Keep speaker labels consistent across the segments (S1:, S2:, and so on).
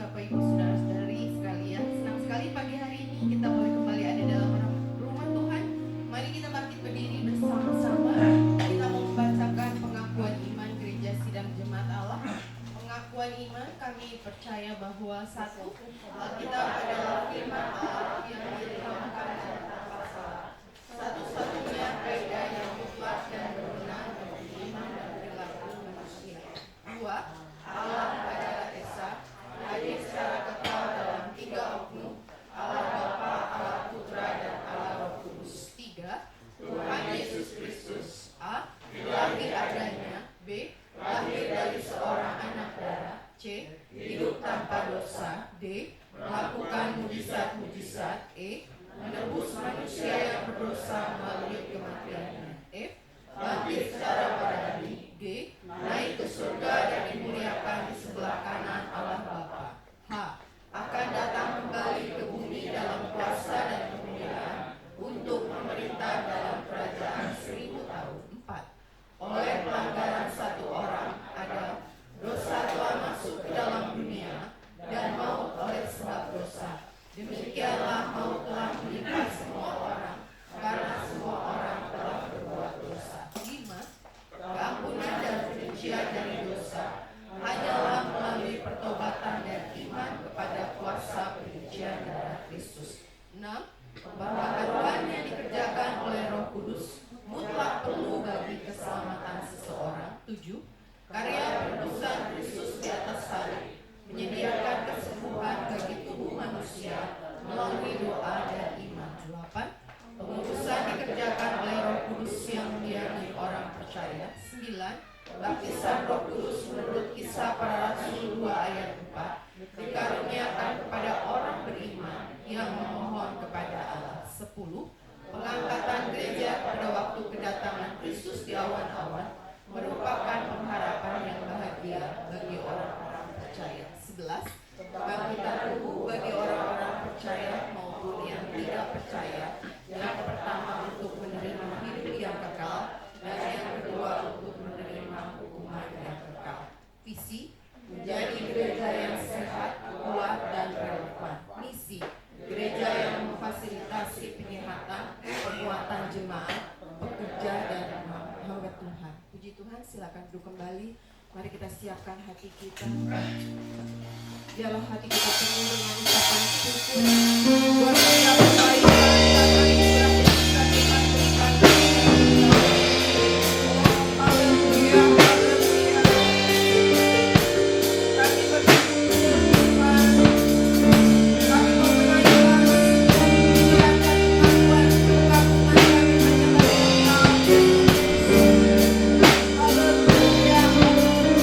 S1: Bapak Ibu Saudara-saudari sekalian, senang sekali pagi hari ini kita boleh kembali ada dalam rumah Tuhan. Mari kita bangkit berdiri bersama-sama. Kita mau membacakan pengakuan iman Gereja Sidang Jemaat Allah. Pengakuan iman, kami percaya bahwa satu, Alkitab adalah firman Allah yang diilhamkan dan tanpa salah. Satu-satunya kaida yang mutlak dan berwenang bagi iman dan perilaku manusia. Dua, Allah adalah Esa, hadir secara kekal dalam tiga oknum, Allah Bapa, Allah Putra, dan Allah Roh Kudus. Tiga, Tuhan Yesus Kristus. A, lahir adanya. B, lahir dari seorang anak darah. C, hidup tanpa dosa. D, melakukan mujizat-mujizat. E, menebus manusia yang berdosa melalui kematiannya. F, bangkit secara badani. G, naik ke surga dan dimuliakan di sebelah kanan Allah Bapa. H, akan datang kembali ke bumi dalam kuasa dan kemuliaan untuk memerintah dalam kerajaan 1000 tahun. 4, oleh pelanggaran satu orang Adam, dosa telah masuk ke dalam dunia dan maut oleh sebab dosa. Demikianlah maut telah menimpa semua orang karena semua orang telah berbuat dosa. 5, keampunan dan penyucian dari dosa hanyalah melalui pertobatan dan iman kepada kuasa penyucian darah Kristus. 6, bahwa taruhan yang dikerjakan oleh Roh Kudus mutlak perlu bagi keselamatan seseorang. 7, karya penebusan Kristus di atas salib menyediakan kesembuhan bagi tubuh manusia melalui doa dan iman. 8, pengudusan dikerjakan oleh Roh Kudus yang mendiami orang percaya. 9, baptisan Roh Kudus menurut Kisah Para Rasul 2 ayat 4 dikaruniakan kepada orang beriman yang memohon kepada Allah. 10, pengangkatan gereja pada waktu kedatangan Kristus di awan-awan merupakan pengharapan yang bahagia bagi orang-orang percaya. 11, kebangkitan tubuh bagi orang-orang percaya maupun yang tidak percaya. Yang pertama untuk menerima hidup yang kekal dan yang kedua untuk menerima hukuman yang kekal. Visi, menjadi gereja yang sehat, kuat, dan relevan. Misi, gereja yang memfasilitasi penyehatan, penguatan jemaat, pekerja, dan hamba Tuhan. Puji Tuhan, silakan duduk kembali. Mari kita siapkan hati kita. Biarlah hati kita penuh dengan ucapan syukur. Buat setiap kebaikan dan anugerah yang sudah Tuhan berikan. Haleluya, haleluya. Kami bersyukur Tuhan. Kami mau menaikkan pujian dan pengakuan kekagungan kami hanya bagi Engkau. Haleluya, haleluya.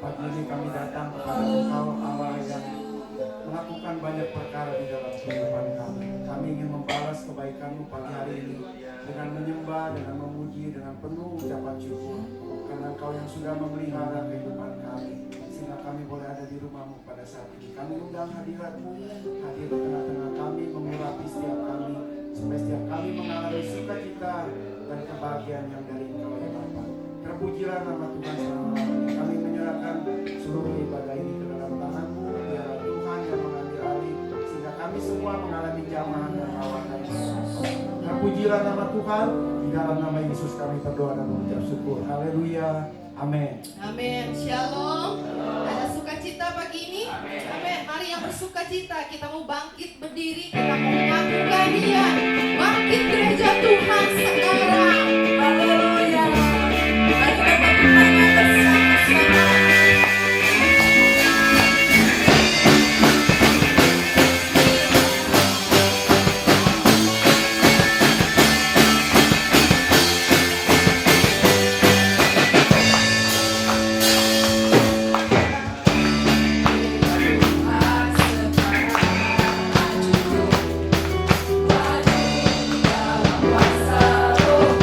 S2: Pagi ini kami datang kepada Engkau Allah yang melakukan banyak perkara di dalam kehidupan kami. Kami ingin membalas kebaikan-Mu pagi hari ini dengan menyembah, dengan memuji, dengan penuh ucapan syukur. Karena Engkau yang sudah memelihara kehidupan kami, sehingga kami boleh ada di rumah-Mu pada saat ini. Kami undang hadirat-Mu hadir di tengah-tengah kami, mengurapi setiap kami, supaya setiap kami mengalami sukacita dan kebahagiaan yang dari Engkau ya Bapa. Terpujilah nama Tuhan selama-lamanya. Kami menyerahkan seluruh ibadah ini ke dalam tangan-Mu, biarlah Tuhan yang mengambil alih, sehingga kami semua mengalami jamahan dan lawanan. Terpujilah nama Tuhan. Di dalam nama Yesus kami berdoa dan mengucap syukur. Haleluya. Amin.
S1: Amin. Shalom. Ada sukacita pagi ini? Amin. Mari yang bersukacita, kita mau bangkit berdiri, kita mau mengakukan Dia. Bangkit gereja Tuhan sekarang. Haleluya. Mari kita bernyanyi bersama-sama. Kuasa roh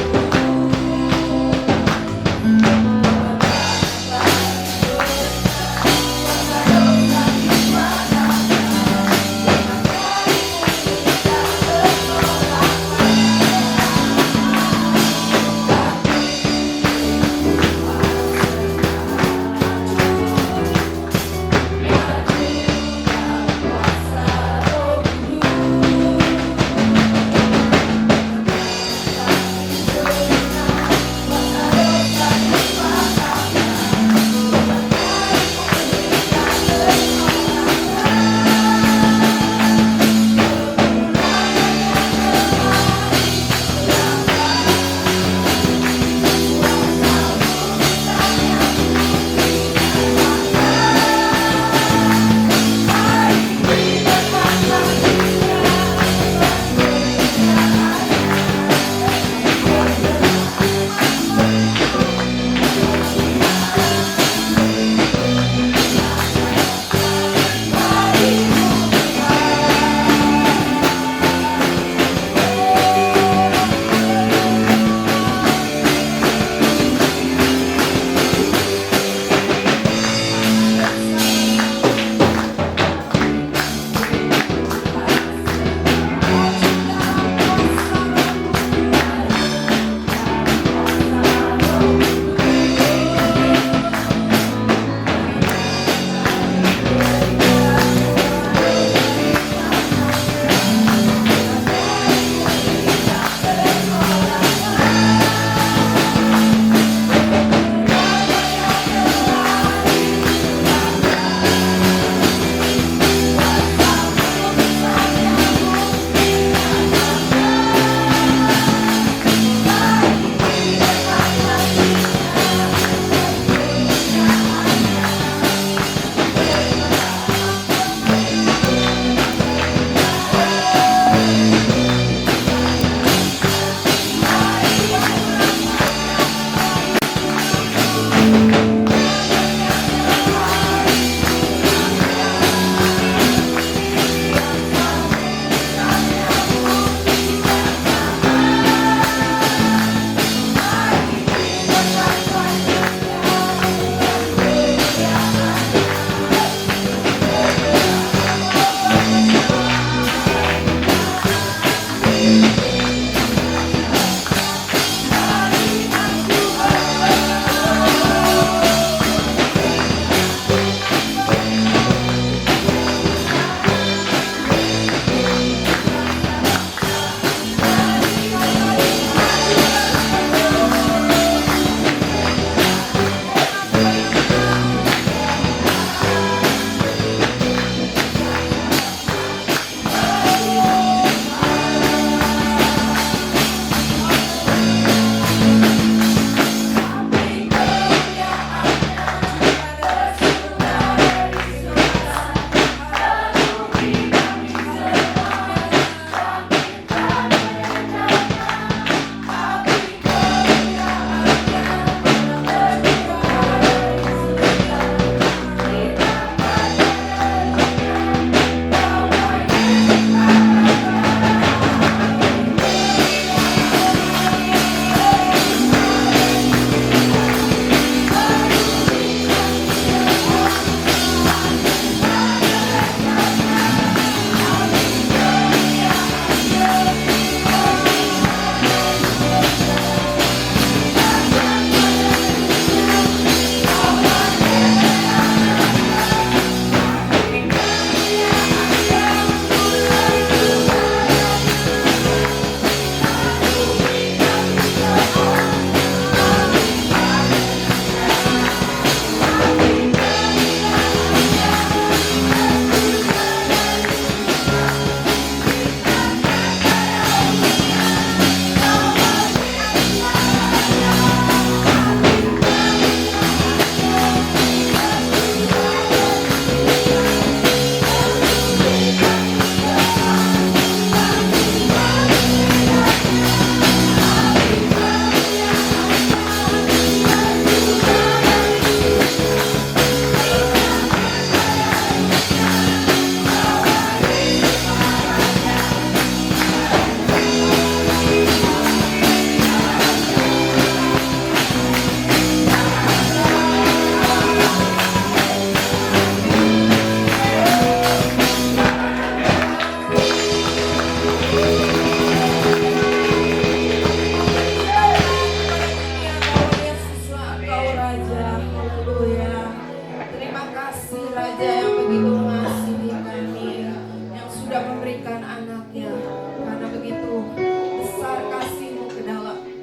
S1: saja yang begitu mengasihi kami, yang sudah memberikan anaknya, karena begitu besar kasih-Mu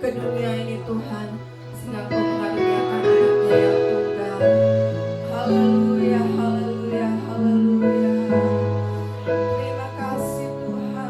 S1: ke dunia ini Tuhan, sehingga Engkau mengaruniakan anaknya yang tunggal. Haleluya, haleluya, haleluya. Terima kasih Tuhan.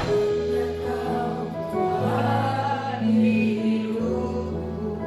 S1: Hanya Kau Tuhan hidupku.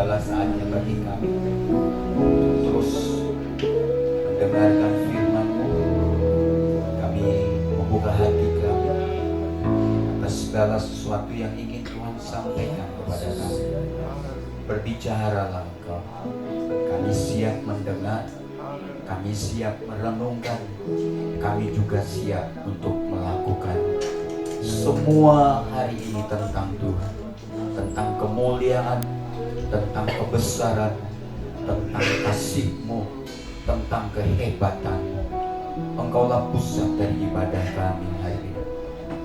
S3: tibalah saatnya bagi kami terus mendengarkan firman-Mu. Kami membuka hati kami atas segala sesuatu yang ingin Tuhan sampaikan kepada kami. Berbicaralah Engkau. Kami siap mendengar, kami siap merenungkan, kami juga siap untuk melakukan semua hari ini tentang Tuhan, tentang kemuliaan, tentang kebesaran, tentang kasih-Mu, tentang kehebatan. Engkaulah pusat dari ibadah kami hari ini.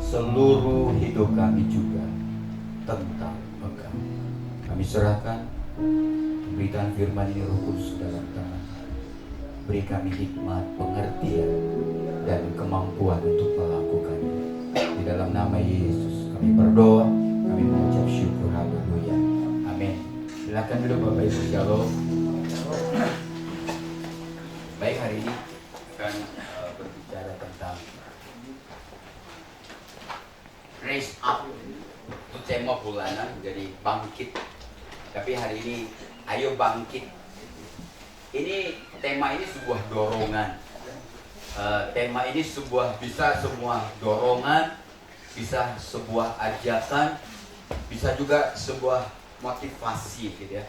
S3: Seluruh hidup kami juga tentang Engkau. Kami serahkan pemberitaan firman ini, Roh Kudus, dalam tangan. Beri kami hikmat, pengertian, dan kemampuan untuk melakukannya. Di dalam nama Yesus kami berdoa, kami mengucap syukur. Haleluya. Amin. Silakan duduk Bapak Ibu. Shalom. Baik, hari ini akan berbicara tentang raise up. Itu tema bulanan, jadi bangkit. Tapi hari ini ayo bangkit. Ini tema ini sebuah dorongan. Tema ini bisa semua dorongan, bisa sebuah ajakan, bisa juga sebuah motivasi gitu ya.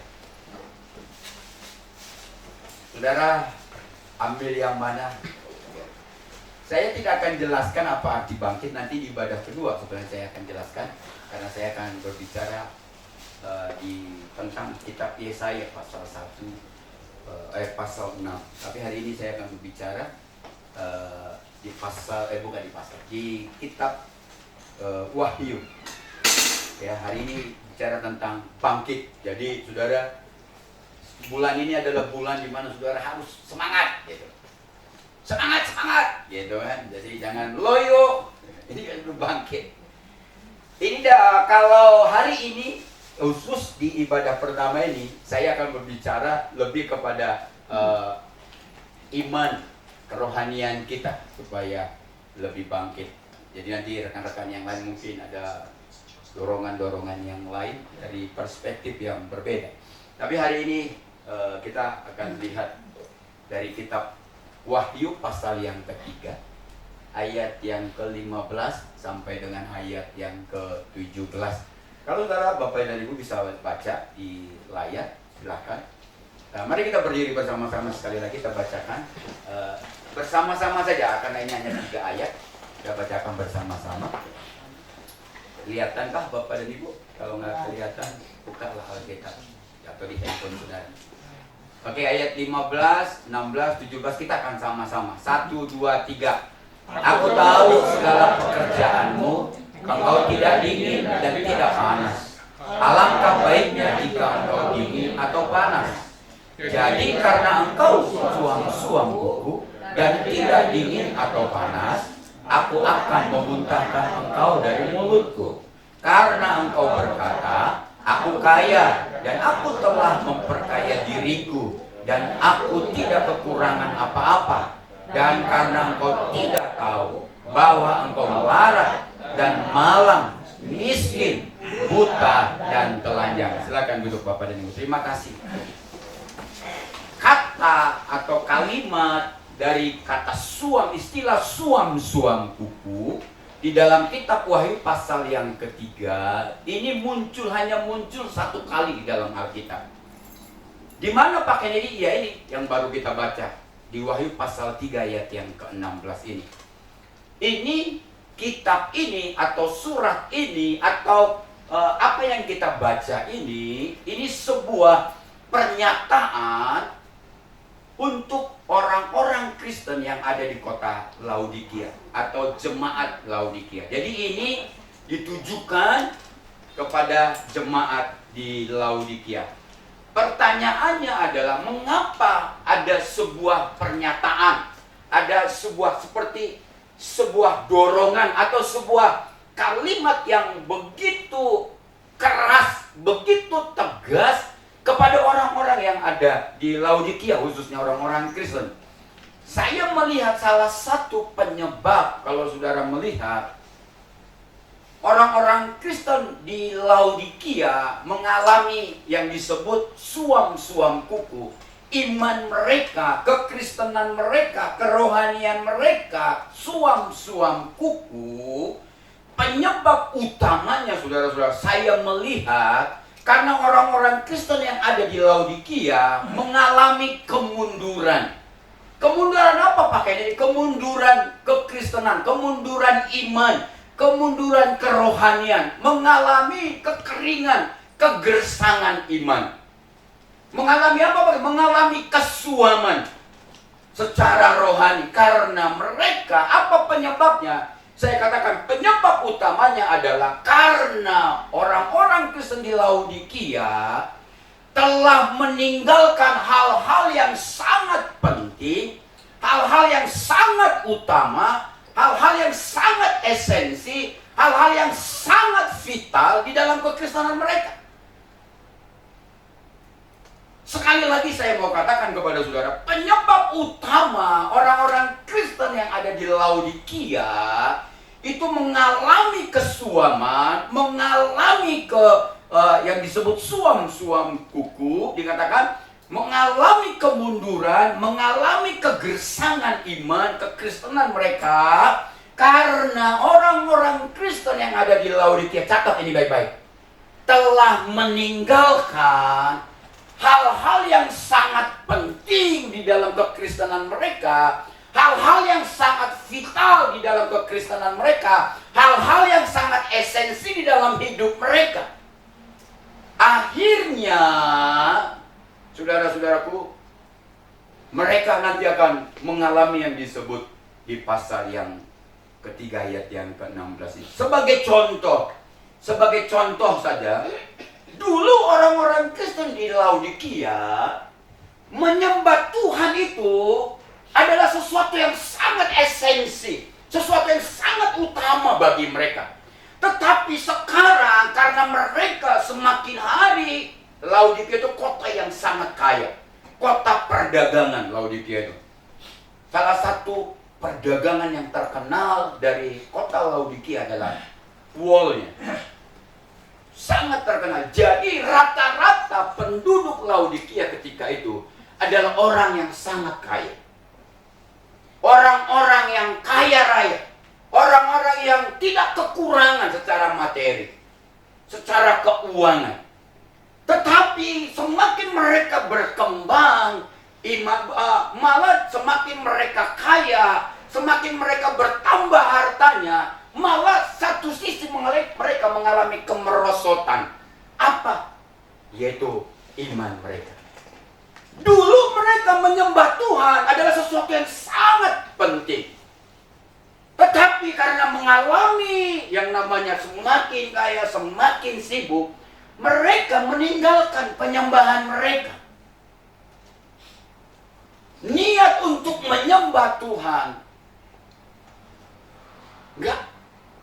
S3: Saudara, ambil yang mana? Saya tidak akan jelaskan apa arti bangkit, nanti di ibadah kedua sebenarnya saya akan jelaskan, karena saya akan berbicara tentang kitab Yesaya pasal 1 pasal 6. Tapi hari ini saya akan berbicara di kitab Wahyu. Ya, hari ini bicara tentang bangkit. Jadi saudara, bulan ini adalah bulan di mana saudara harus semangat gitu. Semangat gitu kan. Jadi jangan loyo. Ini kan bangkit. Ini kalau hari ini khusus di ibadah pertama ini saya akan berbicara lebih kepada iman, kerohanian kita supaya lebih bangkit. Jadi nanti rekan-rekan yang lain mungkin ada dorongan-dorongan yang lain dari perspektif yang berbeda. Tapi hari ini kita akan lihat dari kitab Wahyu pasal yang ketiga, ayat yang ke-15 sampai dengan ayat yang ke-17. Kalau saudara, Bapak dan Ibu bisa baca di layar, silakan. Nah, mari kita berdiri bersama-sama sekali lagi, kita bacakan bersama-sama saja, karena ini hanya 3 ayat. Kita bacakan bersama-sama. Kelihatankah Bapak dan Ibu? Kalau nggak kelihatan, bukalah Alkitab atau di handphone saudara. Oke, ayat 15, 16, 17 kita akan sama-sama. 1, 2, 3. Aku tahu segala pekerjaanmu, engkau tidak dingin dan tidak panas. Alangkah baiknya jika engkau dingin atau panas. Jadi karena engkau suam-suam kuku dan tidak dingin atau panas, aku akan memuntahkan engkau dari mulutku. Karena engkau berkata, aku kaya dan aku telah memperkaya diriku dan aku tidak kekurangan apa-apa. Dan karena engkau tidak tahu bahwa engkau melarat dan malang, miskin, buta, dan telanjang. Silakan duduk Bapak dan Ibu. Terima kasih. Kata atau kalimat dari kata suam, istilah suam-suam kuku di dalam kitab Wahyu pasal yang ketiga ini hanya muncul 1 kali di dalam Alkitab. Di mana pakainya ini? Ya ini yang baru kita baca di Wahyu pasal 3 ayat yang ke-16 ini. Ini kitab ini atau surat ini atau apa yang kita baca ini sebuah pernyataan untuk orang-orang Kristen yang ada di kota Laodikia atau jemaat Laodikia. Jadi ini ditujukan kepada jemaat di Laodikia. Pertanyaannya adalah mengapa ada sebuah pernyataan, ada seperti sebuah dorongan atau sebuah kalimat yang begitu keras, begitu tegas kepada orang-orang yang ada di Laodikia, khususnya orang-orang Kristen. Saya melihat salah satu penyebab, kalau saudara melihat orang-orang Kristen di Laodikia mengalami yang disebut suam-suam kuku. Iman mereka, kekristenan mereka, kerohanian mereka, suam-suam kuku. Penyebab utamanya, saudara-saudara, saya melihat karena orang-orang Kristen yang ada di Laodikia mengalami kemunduran. Kemunduran apa pakainya? Kemunduran kekristenan, kemunduran iman, kemunduran kerohanian, mengalami kekeringan, kegersangan iman. Mengalami apa? Mengalami kesuaman secara rohani. Karena mereka, apa penyebabnya? Saya katakan penyebab utamanya adalah karena orang-orang Kristen di Laodikia telah meninggalkan hal-hal yang sangat penting, hal-hal yang sangat utama, hal-hal yang sangat esensi, hal-hal yang sangat vital di dalam kekristenan mereka. Sekali lagi saya mau katakan kepada saudara, penyebab utama orang-orang Kristen yang ada di Laodikia itu mengalami kesuaman, mengalami yang disebut suam-suam kuku, dikatakan mengalami kemunduran, mengalami kegersangan iman, kekristenan mereka, karena orang-orang Kristen yang ada di Laodikia, catat ini baik-baik, telah meninggalkan hal-hal yang sangat penting di dalam kekristenan mereka, hal-hal yang sangat vital di dalam kekristenan mereka, hal-hal yang sangat esensi di dalam hidup mereka. Akhirnya, saudara-saudaraku, mereka nanti akan mengalami yang disebut di pasal yang ketiga ayat yang ke-16 ini. Sebagai contoh saja, dulu orang-orang Kristen di Laodikia menyembah Tuhan itu adalah sesuatu yang sangat esensi, sesuatu yang sangat utama bagi mereka. Tetapi sekarang karena mereka semakin hari, Laodikia itu kota yang sangat kaya, kota perdagangan Laodikia itu. Salah satu perdagangan yang terkenal dari kota Laodikia adalah woolnya. Sangat terkenal. Jadi rata-rata penduduk Laodikia ketika itu adalah orang yang sangat kaya. Orang-orang yang kaya raya. Orang-orang yang tidak kekurangan secara materi, secara keuangan. Tetapi semakin mereka berkembang, malah semakin mereka kaya, semakin mereka bertambah hartanya, malah satu sisi mereka mengalami kemerosotan. Apa? Yaitu iman mereka. Dulu mereka menyembah Tuhan adalah sesuatu yang sangat penting. Tetapi karena mengalami yang namanya semakin kaya, semakin sibuk, mereka meninggalkan penyembahan mereka. Niat untuk menyembah Tuhan enggak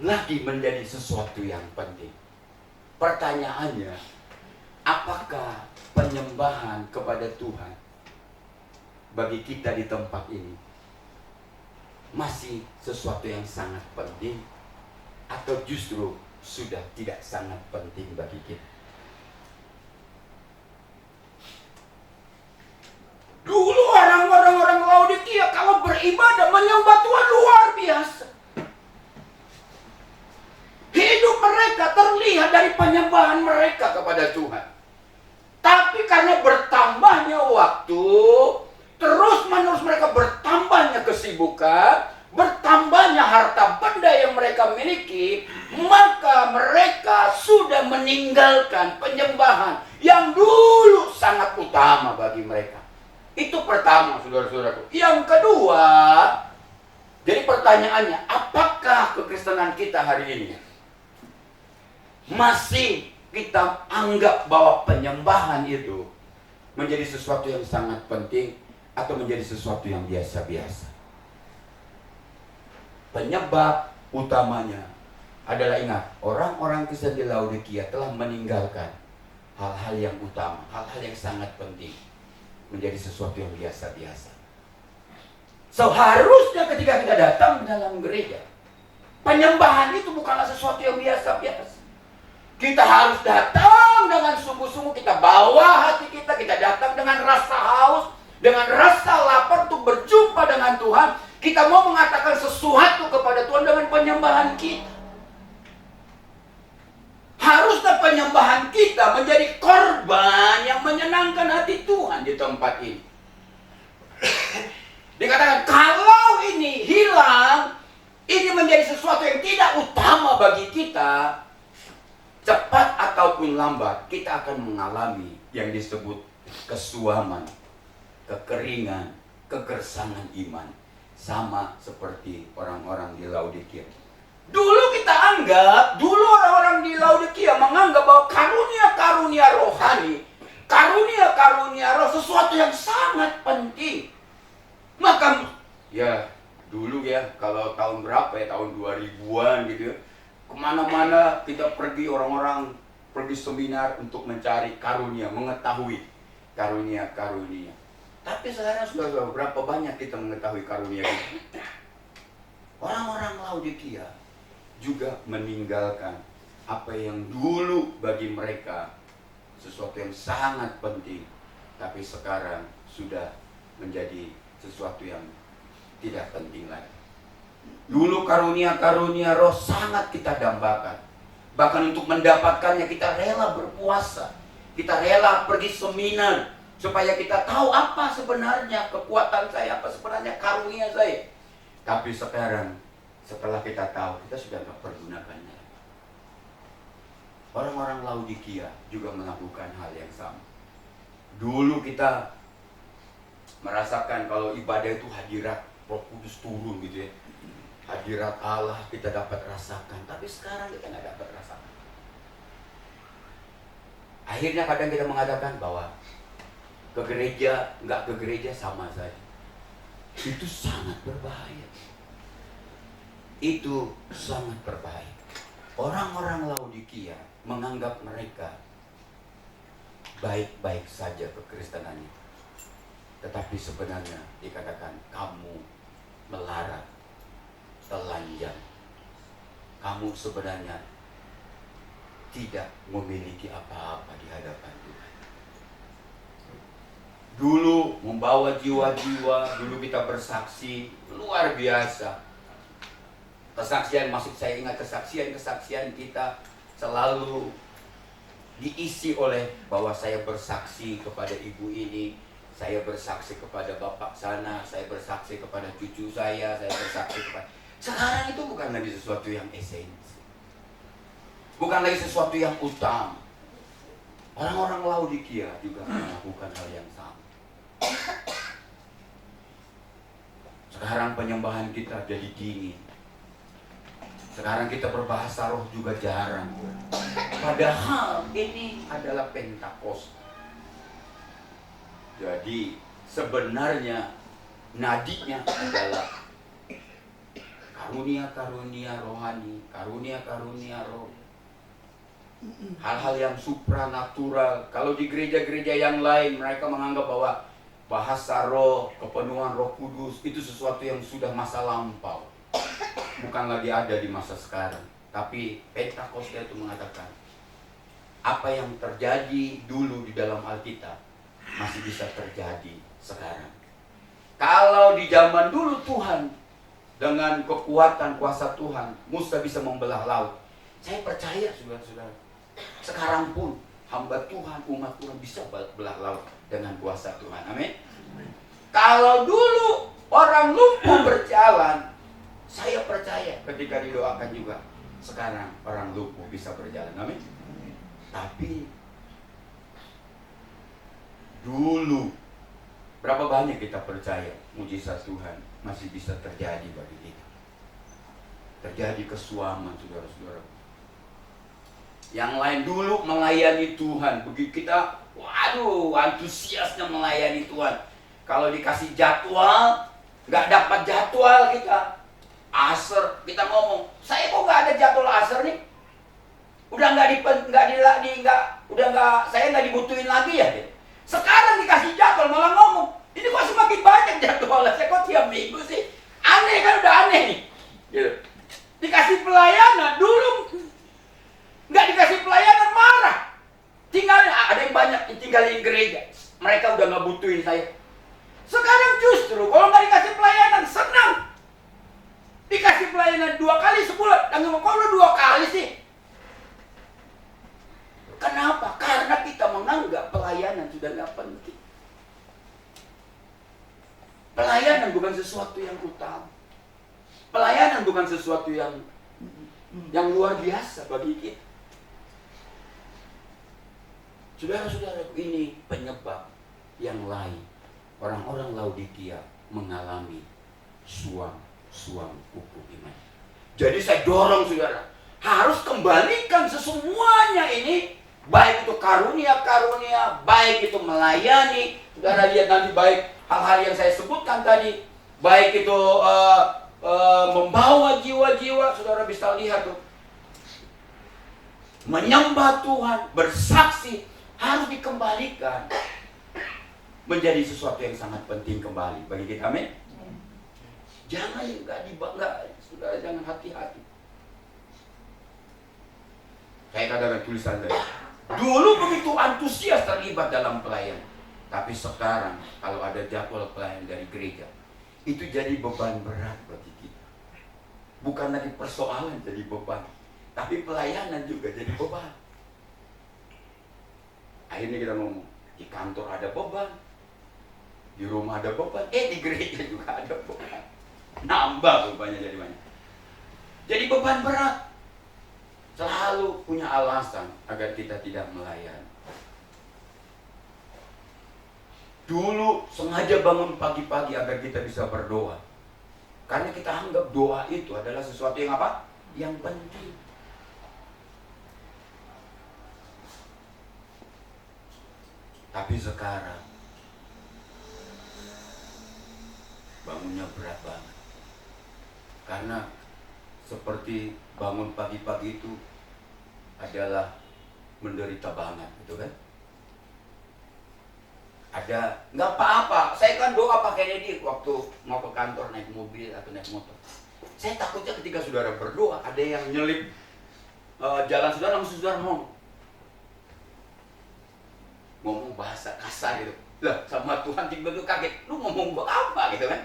S3: lagi menjadi sesuatu yang penting. Pertanyaannya, apakah penyembahan kepada Tuhan bagi kita di tempat ini masih sesuatu yang sangat penting, atau justru sudah tidak sangat penting bagi kita? Dulu orang-orang Laodikia kalau beribadah menyembah Tuhan luar biasa. Hidup mereka terlihat dari penyembahan mereka kepada Tuhan. Tapi karena bertambahnya waktu, terus-menerus mereka bertambahnya kesibukan, bertambahnya harta benda yang mereka miliki, maka mereka sudah meninggalkan penyembahan yang dulu sangat utama bagi mereka. Itu pertama, saudara-saudaraku. Yang kedua, jadi pertanyaannya, apakah kekristenan kita hari ini masih kita anggap bahwa penyembahan itu menjadi sesuatu yang sangat penting atau menjadi sesuatu yang biasa-biasa? Penyebab utamanya adalah, ingat, orang-orang Kristen di Laodikia telah meninggalkan hal-hal yang utama, hal-hal yang sangat penting menjadi sesuatu yang biasa-biasa. Seharusnya ketika kita datang dalam gereja, Penyembahan itu bukanlah sesuatu yang biasa-biasa. Kita harus datang dengan sungguh-sungguh, kita bawa hati kita datang dengan rasa haus, dengan rasa lapar untuk berjumpa dengan Tuhan. Kita mau mengatakan sesuatu kepada Tuhan dengan penyembahan kita. Harusnya penyembahan kita menjadi korban yang menyenangkan hati Tuhan di tempat ini. Dikatakan kalau ini hilang, ini menjadi sesuatu yang tidak utama bagi kita, cepat ataupun lambat kita akan mengalami yang disebut kesuaman, kekeringan, kegersangan iman. Sama seperti orang-orang di Laodikia. Dulu kita anggap, orang-orang di Laodikia menganggap bahwa karunia-karunia rohani, karunia-karunia roh sesuatu yang sangat penting. Maka ya dulu ya, kalau tahun berapa ya, tahun 2000-an gitu ya, kemana-mana kita pergi, orang-orang pergi seminar untuk mencari karunia, mengetahui karunia-karunia. Tapi sekarang sudah berapa banyak kita mengetahui karunia itu. Orang-orang Laodikia juga meninggalkan apa yang dulu bagi mereka sesuatu yang sangat penting, tapi sekarang sudah menjadi sesuatu yang tidak penting lagi. Dulu karunia-karunia roh sangat kita dambakan. Bahkan untuk mendapatkannya kita rela berpuasa. Kita rela pergi seminar supaya kita tahu apa sebenarnya kekuatan saya, apa sebenarnya karunia saya. Tapi sekarang setelah kita tahu, kita sudah tidak pergunakannya. Orang-orang Laodikia juga melakukan hal yang sama. Dulu kita merasakan kalau ibadah itu hadirat Roh Kudus turun gitu ya. Hadirat Allah kita dapat rasakan, tapi sekarang kita nggak dapat rasakan. Akhirnya kadang kita mengatakan bahwa ke gereja, nggak ke gereja sama saja. Itu sangat berbahaya. Itu sangat berbahaya. Orang-orang Laodikia menganggap mereka baik-baik saja kekristenannya. Tetapi sebenarnya dikatakan kamu melarat, telanjang. Kamu sebenarnya tidak memiliki apa-apa di hadapan Tuhan. Dulu membawa jiwa-jiwa, dulu kita bersaksi luar biasa. Kesaksian, maksud saya ingat kesaksian kita selalu diisi oleh bahwa saya bersaksi kepada ibu ini, saya bersaksi kepada bapak sana, saya bersaksi kepada cucu saya bersaksi kepada... Sekarang itu bukan lagi sesuatu yang esensi, bukan lagi sesuatu yang utama. Orang-orang Laodikia juga melakukan hal yang sama. Sekarang penyembahan kita jadi dingin. Sekarang kita berbahasa roh juga jarang. Padahal ini adalah Pentakosta. Jadi sebenarnya nadinya adalah karunia-karunia rohani, karunia-karunia roh. Hal-hal yang supranatural. Kalau di gereja-gereja yang lain mereka menganggap bahwa bahasa roh, kepenuhan Roh Kudus itu sesuatu yang sudah masa lampau, bukan lagi ada di masa sekarang. Tapi Pentakosta itu mengatakan apa yang terjadi dulu di dalam Alkitab masih bisa terjadi sekarang. Kalau di zaman dulu Tuhan dengan kekuatan kuasa Tuhan, Musa bisa membelah laut. Saya percaya saudara-saudara, sekarang pun hamba Tuhan, umat Tuhan bisa belah laut dengan kuasa Tuhan. Amin. Kalau dulu orang lumpuh berjalan, saya percaya ketika didoakan juga sekarang orang lumpuh bisa berjalan. Amin. Tapi dulu berapa banyak kita percaya mujizat Tuhan masih bisa terjadi bagi kita. Terjadi kesuaman saudara-saudara. Yang lain dulu melayani Tuhan, begitu kita, waduh, antusiasnya melayani Tuhan. Kalau dikasih jadwal, nggak dapat jadwal kita. Asar, kita ngomong, saya kok nggak ada jadwal asar nih? Saya nggak dibutuhin lagi ya. Sekarang dikasih jadwal malah ngomong, ini kok semakin banyak jadwal, saya kok tiap minggu sih? Aneh kan, udah aneh nih. Gitu. Dikasih pelayanan, dulu nggak dikasih pelayanan marah. Ada yang banyak yang tinggal di gereja, mereka udah nggak butuhin saya. Sekarang justru kalau nggak dikasih pelayanan senang. Dikasih pelayanan 2 kali sebulan, dan ngomong kalau 2 kali sih. Kenapa? Karena kita menganggap pelayanan sudah nggak penting. Pelayanan bukan sesuatu yang utama. Pelayanan bukan sesuatu yang luar biasa bagi kita. Saudara-saudara, ini penyebab yang lain. Orang-orang Laodikia mengalami suam kuku iman. Jadi saya dorong saudara, harus kembalikan semuanya ini, baik itu karunia-karunia, baik itu melayani. Saudara lihat nanti baik hal-hal yang saya sebutkan tadi, baik itu membawa jiwa-jiwa, saudara bisa lihat tuh. Menyembah Tuhan, bersaksi, harus dikembalikan menjadi sesuatu yang sangat penting kembali bagi kita. Amin. Jangan saudara jangan hati-hati. Saya katakan tulisan tadi, dulu begitu antusias terlibat dalam pelayanan, tapi sekarang kalau ada jadwal pelayanan dari gereja, itu jadi beban berat bagi kita. Bukan lagi persoalan jadi beban, tapi pelayanan juga jadi beban. Akhirnya kita ngomong, di kantor ada beban, di rumah ada beban, di gereja juga ada beban. Nambah bebannya jadi banyak. Jadi beban berat. Selalu punya alasan agar kita tidak melayani. Dulu sengaja bangun pagi-pagi agar kita bisa berdoa. Karena kita anggap doa itu adalah sesuatu yang apa? Yang penting. Tapi sekarang bangunnya berat banget. Karena seperti bangun pagi-pagi itu adalah menderita banget, gitu kan? Ada, nggak apa-apa. Saya kan doa pakai ini waktu mau ke kantor naik mobil atau naik motor. Saya takutnya ketika saudara berdoa ada yang nyelip jalan saudara, langsung saudara ngomong bahasa kasar gitu. Lah sama Tuhan tiba-tiba kaget. Lu ngomong gua apa gitu kan?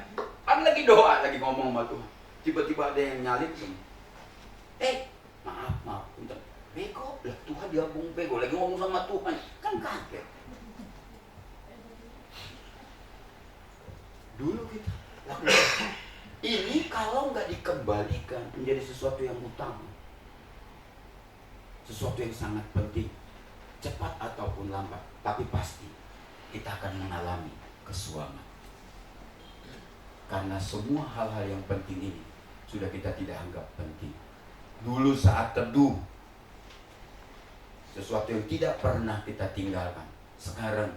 S3: Kan lagi doa, lagi ngomong sama Tuhan. Tiba-tiba ada yang nyalip gitu. Maaf, bentar. Bego, lah Tuhan diabung bego. Lagi ngomong sama Tuhan, kan kaget. Dulu kita lakukan ini kalau nggak dikembalikan menjadi sesuatu yang utama, sesuatu yang sangat penting, cepat ataupun lambat, tapi pasti kita akan mengalami kesuaman. Karena semua hal-hal yang penting ini sudah kita tidak anggap penting. Dulu saat teduh, sesuatu yang tidak pernah kita tinggalkan, sekarang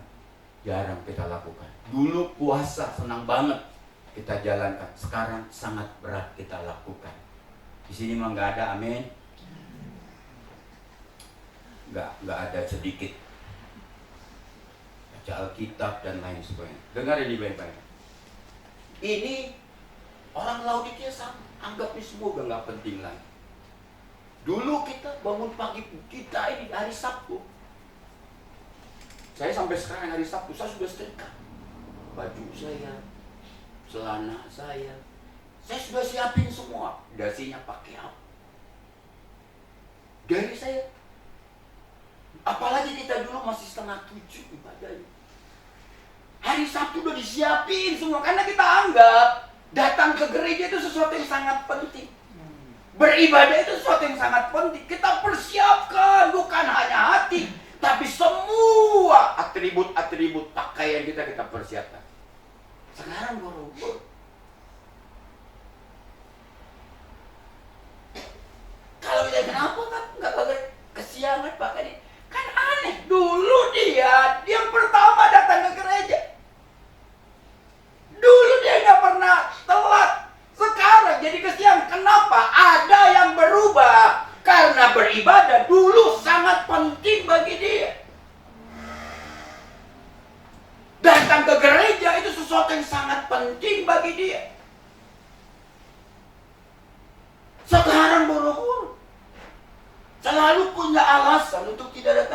S3: jarang kita lakukan. Dulu puasa senang banget kita jalankan, sekarang sangat berat kita lakukan. Di sini mah nggak ada, amin. Nggak ada sedikit. Baca Alkitab dan lain sebagainya. Dengar ini baik-baik. Ini orang Laodikia sama, anggap ini semua udah nggak penting lagi. Dulu kita bangun pagi kita ini hari Sabtu. Saya sampai sekarang hari Sabtu saya sudah setrika baju saya, celana saya sudah siapin semua. Dasinya pakai apa? Dari saya. Apalagi kita dulu masih 6:30 ibadahnya. Hari Sabtu udah disiapin semua karena kita anggap datang ke gereja itu sesuatu yang sangat penting. Beribadah itu sesuatu yang sangat penting. Kita persiapkan bukan hanya hati, tapi semua atribut-atribut pakaian kita persiapkan. Sekarang boro-boro. Kalau kita kenapa nggak pakai kesiangan pakai ini? Kan aneh. Dulu dia yang pertama datang ke gereja. Dulu dia nggak pernah telat. Sekarang jadi kesiangan. Kenapa? Ada yang berubah. Karena beribadah dulu sangat penting bagi dia. Datang ke gereja itu sesuatu yang sangat penting bagi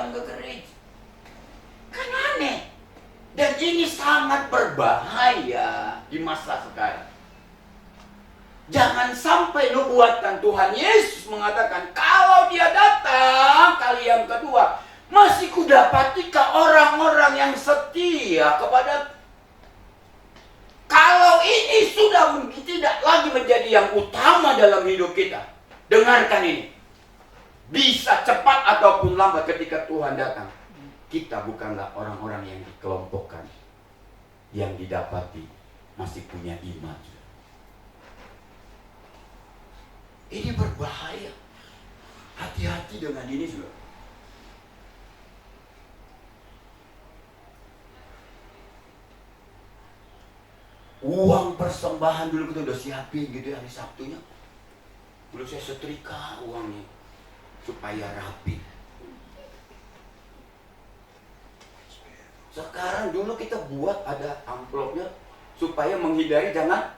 S3: datang ke gereja. Kan aneh. Dan ini sangat berbahaya di masa sekarang. Jangan sampai nubuatan Tuhan Yesus mengatakan, kalau dia datang kali yang kedua, masih kudapatikah orang-orang yang setia kepada. Kalau ini sudah tidak lagi menjadi yang utama dalam hidup kita, dengarkan ini. Bisa cepat ataupun lambat ketika Tuhan datang, kita bukanlah orang-orang yang dikelompokkan, yang didapati masih punya iman. Ini berbahaya. Hati-hati dengan ini juga. Uang persembahan dulu kita udah siapin gitu hari Sabtunya. Dulu saya setrika uangnya supaya rapi. Sekarang dulu kita buat ada amplopnya supaya menghindari jangan.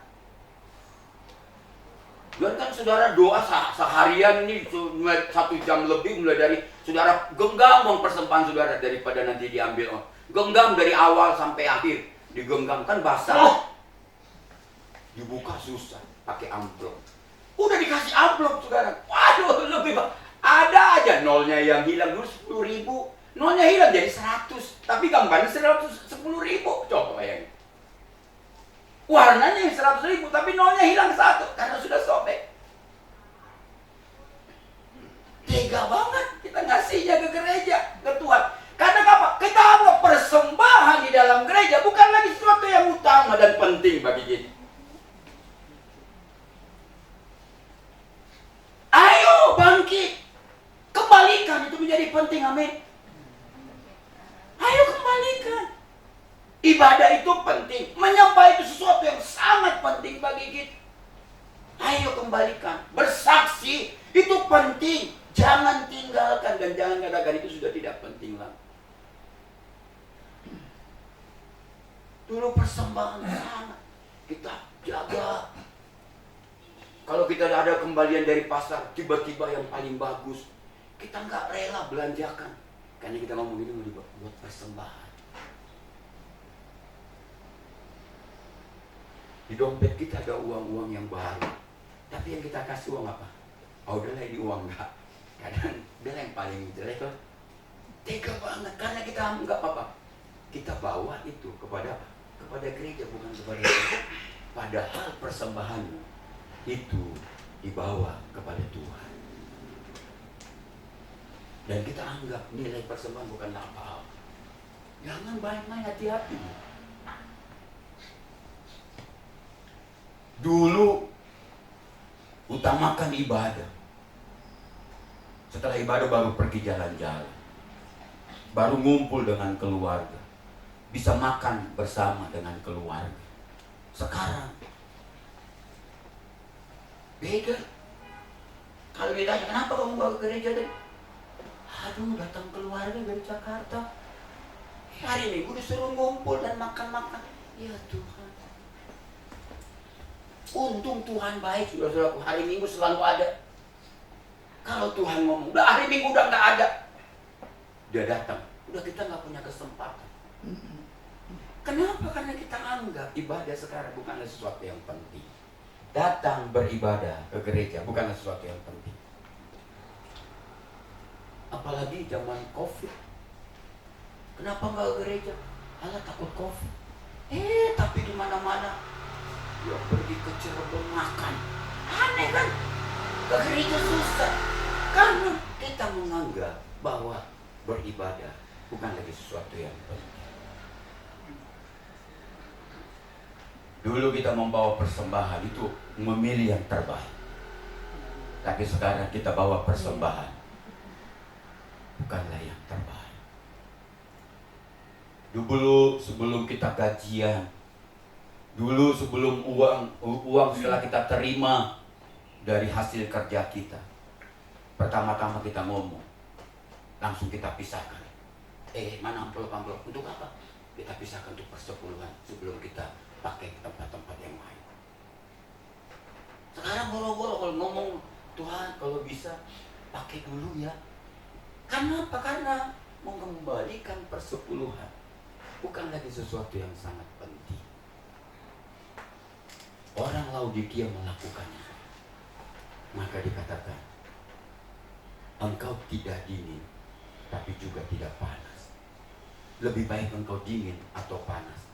S3: Dan kan saudara doa seharian ini 1 jam lebih, mulai dari saudara genggam uang persembahan saudara daripada nanti diambil. Genggam dari awal sampai akhir, digenggam kan basah. Dibuka susah, pakai amplop. Udah dikasih amplop saudara, waduh lebih ada aja nolnya yang hilang. Dulu 10.000, nolnya hilang jadi 100, tapi gambarnya 110.000. Coba bayangin. Warnanya 100.000, tapi nolnya hilang 1 karena sudah sobek. Tega banget kita ngasihnya ke gereja, ke Tuhan. Karena apa? Kita anggap persembahan di dalam gereja bukan lagi sesuatu yang utama dan penting bagi kita. Ayo bangkit, kembalikan itu menjadi penting, amin. Ayo kembalikan. Ibadah itu penting, menyembah itu sesuatu yang sangat penting bagi kita. Ayo kembalikan, bersaksi itu penting, jangan tinggalkan dan jangan katakan itu sudah tidak penting lagi. Dulu persembahan sangat kita jaga. Kalau kita ada kembalian dari pasar, tiba-tiba yang paling bagus, kita nggak rela belanjakan. Karena kita ngomong ini mau buat persembahan. Di dompet kita ada uang-uang yang baru. Tapi yang kita kasih uang apa? Oh udahlah ini uang enggak. Kadang dia yang paling jelek loh. Tega banget, karena kita anggap apa? Kita bawa itu kepada apa? Kepada gereja, bukan kepada gereja. Padahal persembahanmu itu dibawa kepada Tuhan. Dan kita anggap nilai persembahan bukan apa-apa. Jangan main-main, hati-hati. Dulu utamakan ibadah. Setelah ibadah baru pergi jalan-jalan. Baru ngumpul dengan keluarga. Bisa makan bersama dengan keluarga. Sekarang beda. Kalau ditanya kenapa kamu bawa ke gereja deh? Aduh, datang keluarga dari Jakarta. Hari Minggu disuruh ngumpul dan makan-makan. Ya Tuhan. Untung Tuhan baik, saudara-saudaraku. Hari Minggu selalu ada. Kalau Tuhan ngomong, udah hari Minggu udah nggak ada, dia datang. Udah kita nggak punya kesempatan. Kenapa? Karena kita anggap ibadah sekarang bukanlah sesuatu yang penting. Datang beribadah ke gereja bukanlah sesuatu yang penting. Apalagi zaman COVID. Kenapa nggak ke gereja? Alah takut COVID. Tapi di mana-mana. Ya pergi ke Cirebon makan. Aneh kan? Ke gereja susah. Karena kita menganggap bahwa beribadah bukan lagi sesuatu yang penting. Dulu kita membawa persembahan itu memilih yang terbaik. Tapi sekarang kita bawa persembahan bukanlah yang terbaik. Dulu sebelum kita gajian, dulu sebelum uang setelah kita terima dari hasil kerja kita, pertama-tama kita ngomong, langsung kita pisahkan. Mana amplop-amplop untuk apa? Kita pisahkan untuk persepuluhan sebelum kita pakai ke tempat-tempat yang lain. Sekarang boro-boro kalau ngomong, Tuhan kalau bisa pakai dulu ya. Kenapa? Karena Tuhan bukan lagi sesuatu yang sangat penting. Orang Laodikia melakukannya. Maka dikatakan, engkau tidak dingin, tapi juga tidak panas. Lebih baik engkau dingin atau panas.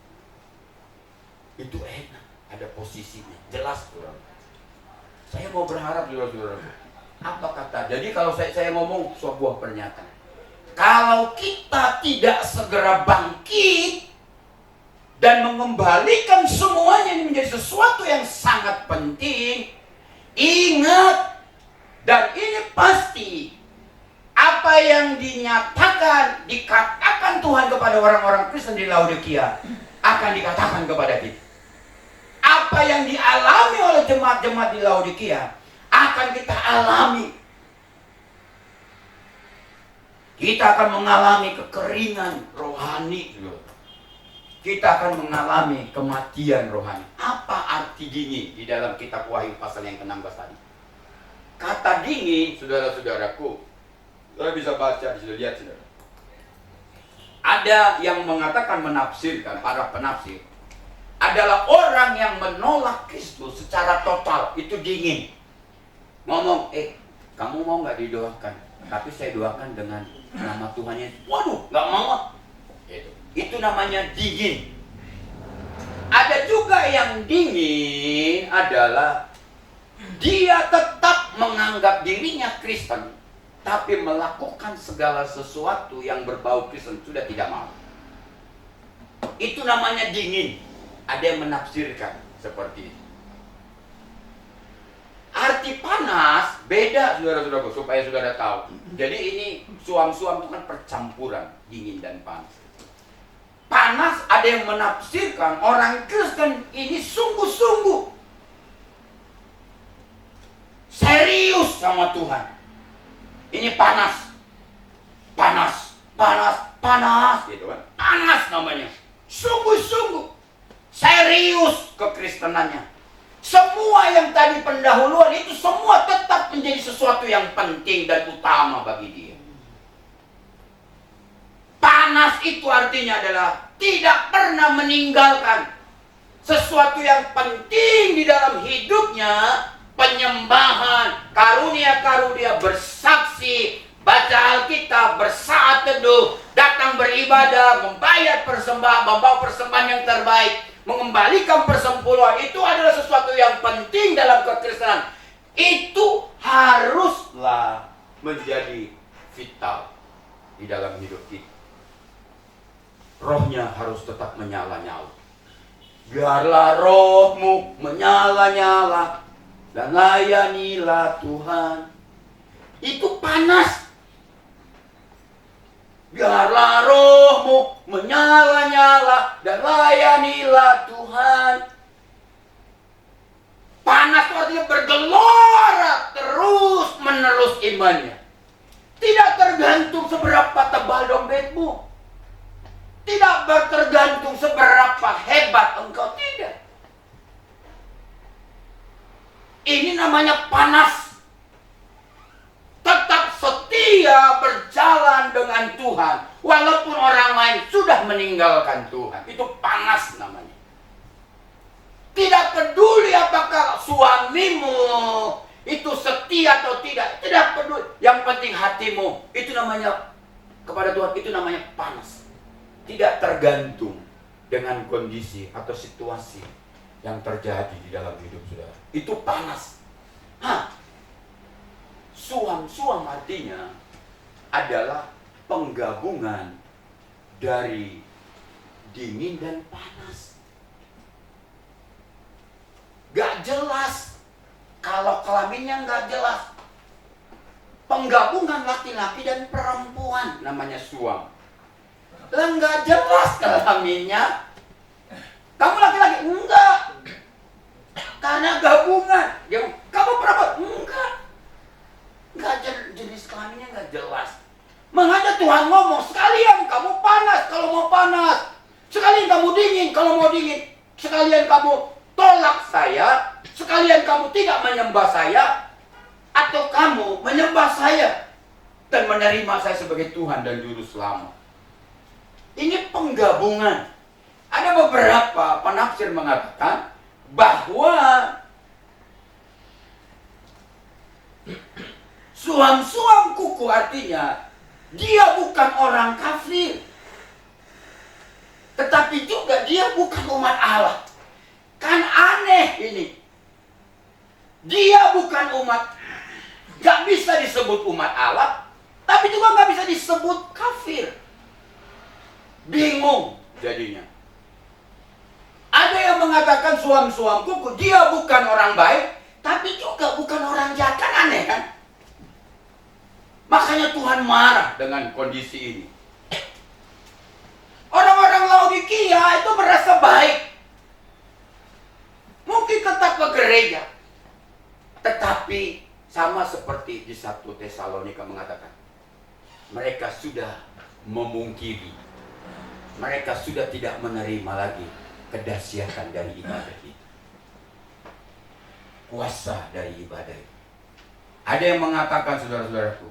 S3: Itu enak, ada posisinya, jelas saudara. Saya mau berharap saudara-saudara, apa kata? Jadi kalau saya ngomong sebuah pernyataan, kalau kita tidak segera bangkit dan mengembalikan semuanya ini menjadi sesuatu yang sangat penting, ingat, dan ini pasti apa yang dinyatakan, dikatakan Tuhan kepada orang-orang Kristen di Laodikia akan dikatakan kepada kita. Apa yang dialami oleh jemaat-jemaat di Laodikia akan kita alami. Kita akan mengalami kekeringan rohani. Kita akan mengalami kematian rohani. Apa arti dingin di dalam kitab Wahyu pasal yang ke-16 tadi? Kata dingin, saudara-saudaraku, saudara bisa baca, bisa lihat saudara. Ada yang mengatakan, menafsirkan, para penafsir, adalah orang yang menolak Kristus secara total, itu dingin. Ngomong, kamu mau nggak didoakan? Tapi saya doakan dengan nama Tuhan Yesus. Waduh, nggak mau. Itu namanya dingin. Ada juga yang dingin adalah dia tetap menganggap dirinya Kristen, tapi melakukan segala sesuatu yang berbau Kristen sudah tidak mau. Itu namanya dingin. Ada yang menafsirkan seperti itu. Arti panas beda saudara-saudaraku, supaya saudara tahu. Jadi ini suam-suam itu kan percampuran dingin dan panas. Panas ada yang menafsirkan orang Kristen ini sungguh-sungguh serius sama Tuhan. Ini panas, panas, panas, panas, gitu kan? Panas namanya, sungguh-sungguh serius kekristenannya. Semua yang tadi pendahuluan itu semua tetap menjadi sesuatu yang penting dan utama bagi dia. Panas itu artinya adalah tidak pernah meninggalkan sesuatu yang penting di dalam hidupnya. Penyembahan, karunia-karunia, bersaksi, baca Alkitab, bersaat teduh, datang beribadah, membayar persembahan, membawa persembahan yang terbaik, mengembalikan persepuluhan, itu adalah sesuatu yang penting dalam kekristenan. Itu haruslah menjadi vital di dalam hidup kita. Rohnya harus tetap menyala-nyala. Biarlah rohmu menyala-nyala dan layanilah Tuhan. Itu panas. Biarlah rohmu menyala-nyala dan layanilah Tuhan. Panas itu artinya bergelora terus menerus imannya. Tidak tergantung seberapa tebal dompetmu. Tidak tergantung seberapa hebat engkau, tidak. Ini namanya panas. Tetap setia berjalan dengan Tuhan walaupun orang lain sudah meninggalkan Tuhan. Itu panas namanya. Tidak peduli apakah suamimu itu setia atau tidak, tidak peduli. Yang penting hatimu, itu namanya kepada Tuhan, itu namanya panas. Tidak tergantung dengan kondisi atau situasi yang terjadi di dalam hidup saudara. Itu panas. Suam-suam artinya adalah penggabungan dari dingin dan panas. Gak jelas. Kalau kelaminnya gak jelas. Penggabungan laki-laki dan perempuan namanya suam. Lah gak jelas kelaminnya. Kamu laki-laki? Enggak. Karena gabungan. Kamu perempuan? Enggak. Enggak, jenis kelaminnya enggak jelas. Makanya Tuhan ngomong, sekalian kamu panas kalau mau panas. Sekalian kamu dingin kalau mau dingin. Sekalian kamu tolak saya. Sekalian kamu tidak menyembah saya. Atau kamu menyembah saya dan menerima saya sebagai Tuhan dan Juru Selamat. Ini penggabungan. Ada beberapa penafsir mengatakan bahwa suam-suam kuku artinya dia bukan orang kafir, tetapi juga dia bukan umat Allah. Kan aneh ini. Dia bukan umat, gak bisa disebut umat Allah, tapi juga gak bisa disebut kafir. Bingung jadinya. Ada yang mengatakan suam-suam kuku, dia bukan orang baik, tapi juga bukan orang jahat. Kan aneh kan? Makanya Tuhan marah dengan kondisi ini. Orang-orang Laodikia itu merasa baik. Mungkin tetap ke gereja. Tetapi sama seperti di 1 Tesalonika mengatakan, mereka sudah memungkiri. Mereka sudah tidak menerima lagi kedahsyatan dari ibadah itu. Kuasa dari ibadah itu. Ada yang mengatakan, saudara-saudaraku,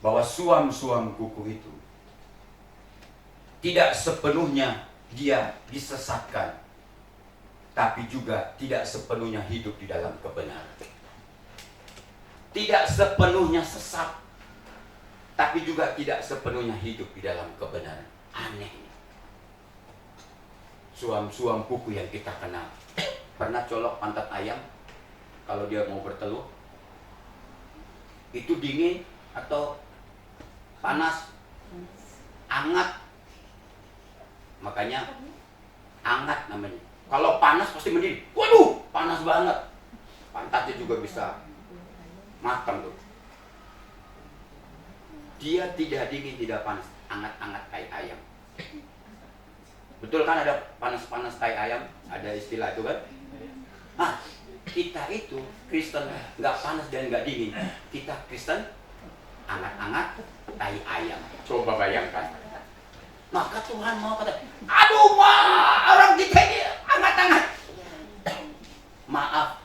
S3: bahwa suam-suam kuku itu tidak sepenuhnya dia disesatkan, tapi juga tidak sepenuhnya hidup di dalam kebenaran. Tidak sepenuhnya sesat, tapi juga tidak sepenuhnya hidup di dalam kebenaran. Aneh. Suam-suam kuku yang kita kenal. Pernah colok pantat ayam kalau dia mau bertelur? Itu dingin atau panas? Hangat. Makanya hangat namanya. Kalau panas pasti mendidih. Waduh, panas banget. Pantatnya juga bisa matang tuh. Dia tidak dingin, tidak panas, hangat-hangat kayak ayam. Betul kan, ada panas-panas tai ayam, ada istilah itu kan? Nah, kita itu Kristen nggak panas dan nggak dingin. Kita Kristen hangat-hangat tai ayam. Coba bayangkan. Maka Tuhan mau kata, aduh orang kita ini hangat-hangat. Maaf,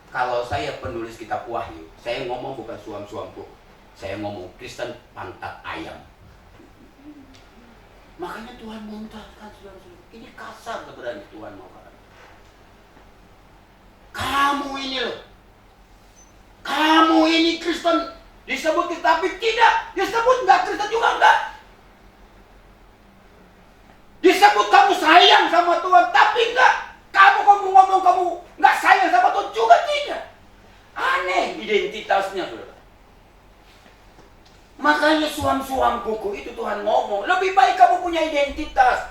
S3: kalau saya penulis kitab Wahyu, saya ngomong bukan suam-suamku, saya ngomong Kristen pantat ayam. Makanya Tuhan muntahkan, saudara-saudara. Ini kasar sebenarnya Tuhan mau katakan. Kamu ini loh, kamu ini Kristen disebut, tapi tidak disebut nggak Kristen juga enggak. Disebut kamu sayang sama Tuhan, tapi enggak. Kamu ngomong kamu nggak sayang sama Tuhan juga tidak. Aneh identitasnya, saudara. Makanya suam-suam kuku itu Tuhan ngomong, lebih baik kamu punya identitas.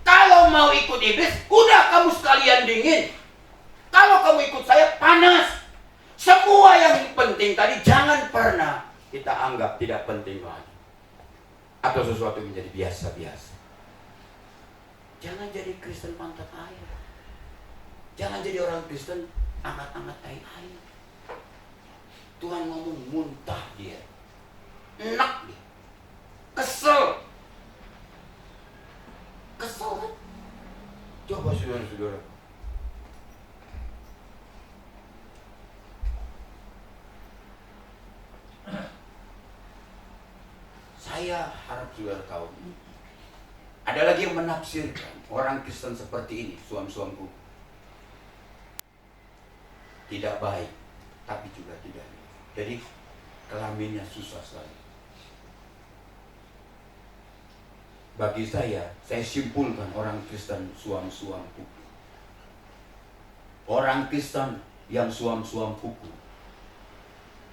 S3: Kalau mau ikut iblis, udah kamu sekalian dingin. Kalau kamu ikut saya, panas. Semua yang penting tadi jangan pernah kita anggap tidak penting lagi. Atau sesuatu menjadi biasa-biasa. Jangan jadi Kristen pantat air. Jangan jadi orang Kristen hangat-hangat air. Tuhan ngomong muntah dia. Enak dia. Kesel. Kesel kan? Coba saudara-saudara. Saya harap saudara tahu. Ada lagi yang menafsirkan orang Kristen seperti ini, suam-suamku. Tidak baik, tapi juga tidak. Jadi kelaminnya susah sekali. Bagi saya simpulkan orang Kristen suam-suam kuku. Orang Kristen yang suam-suam kuku.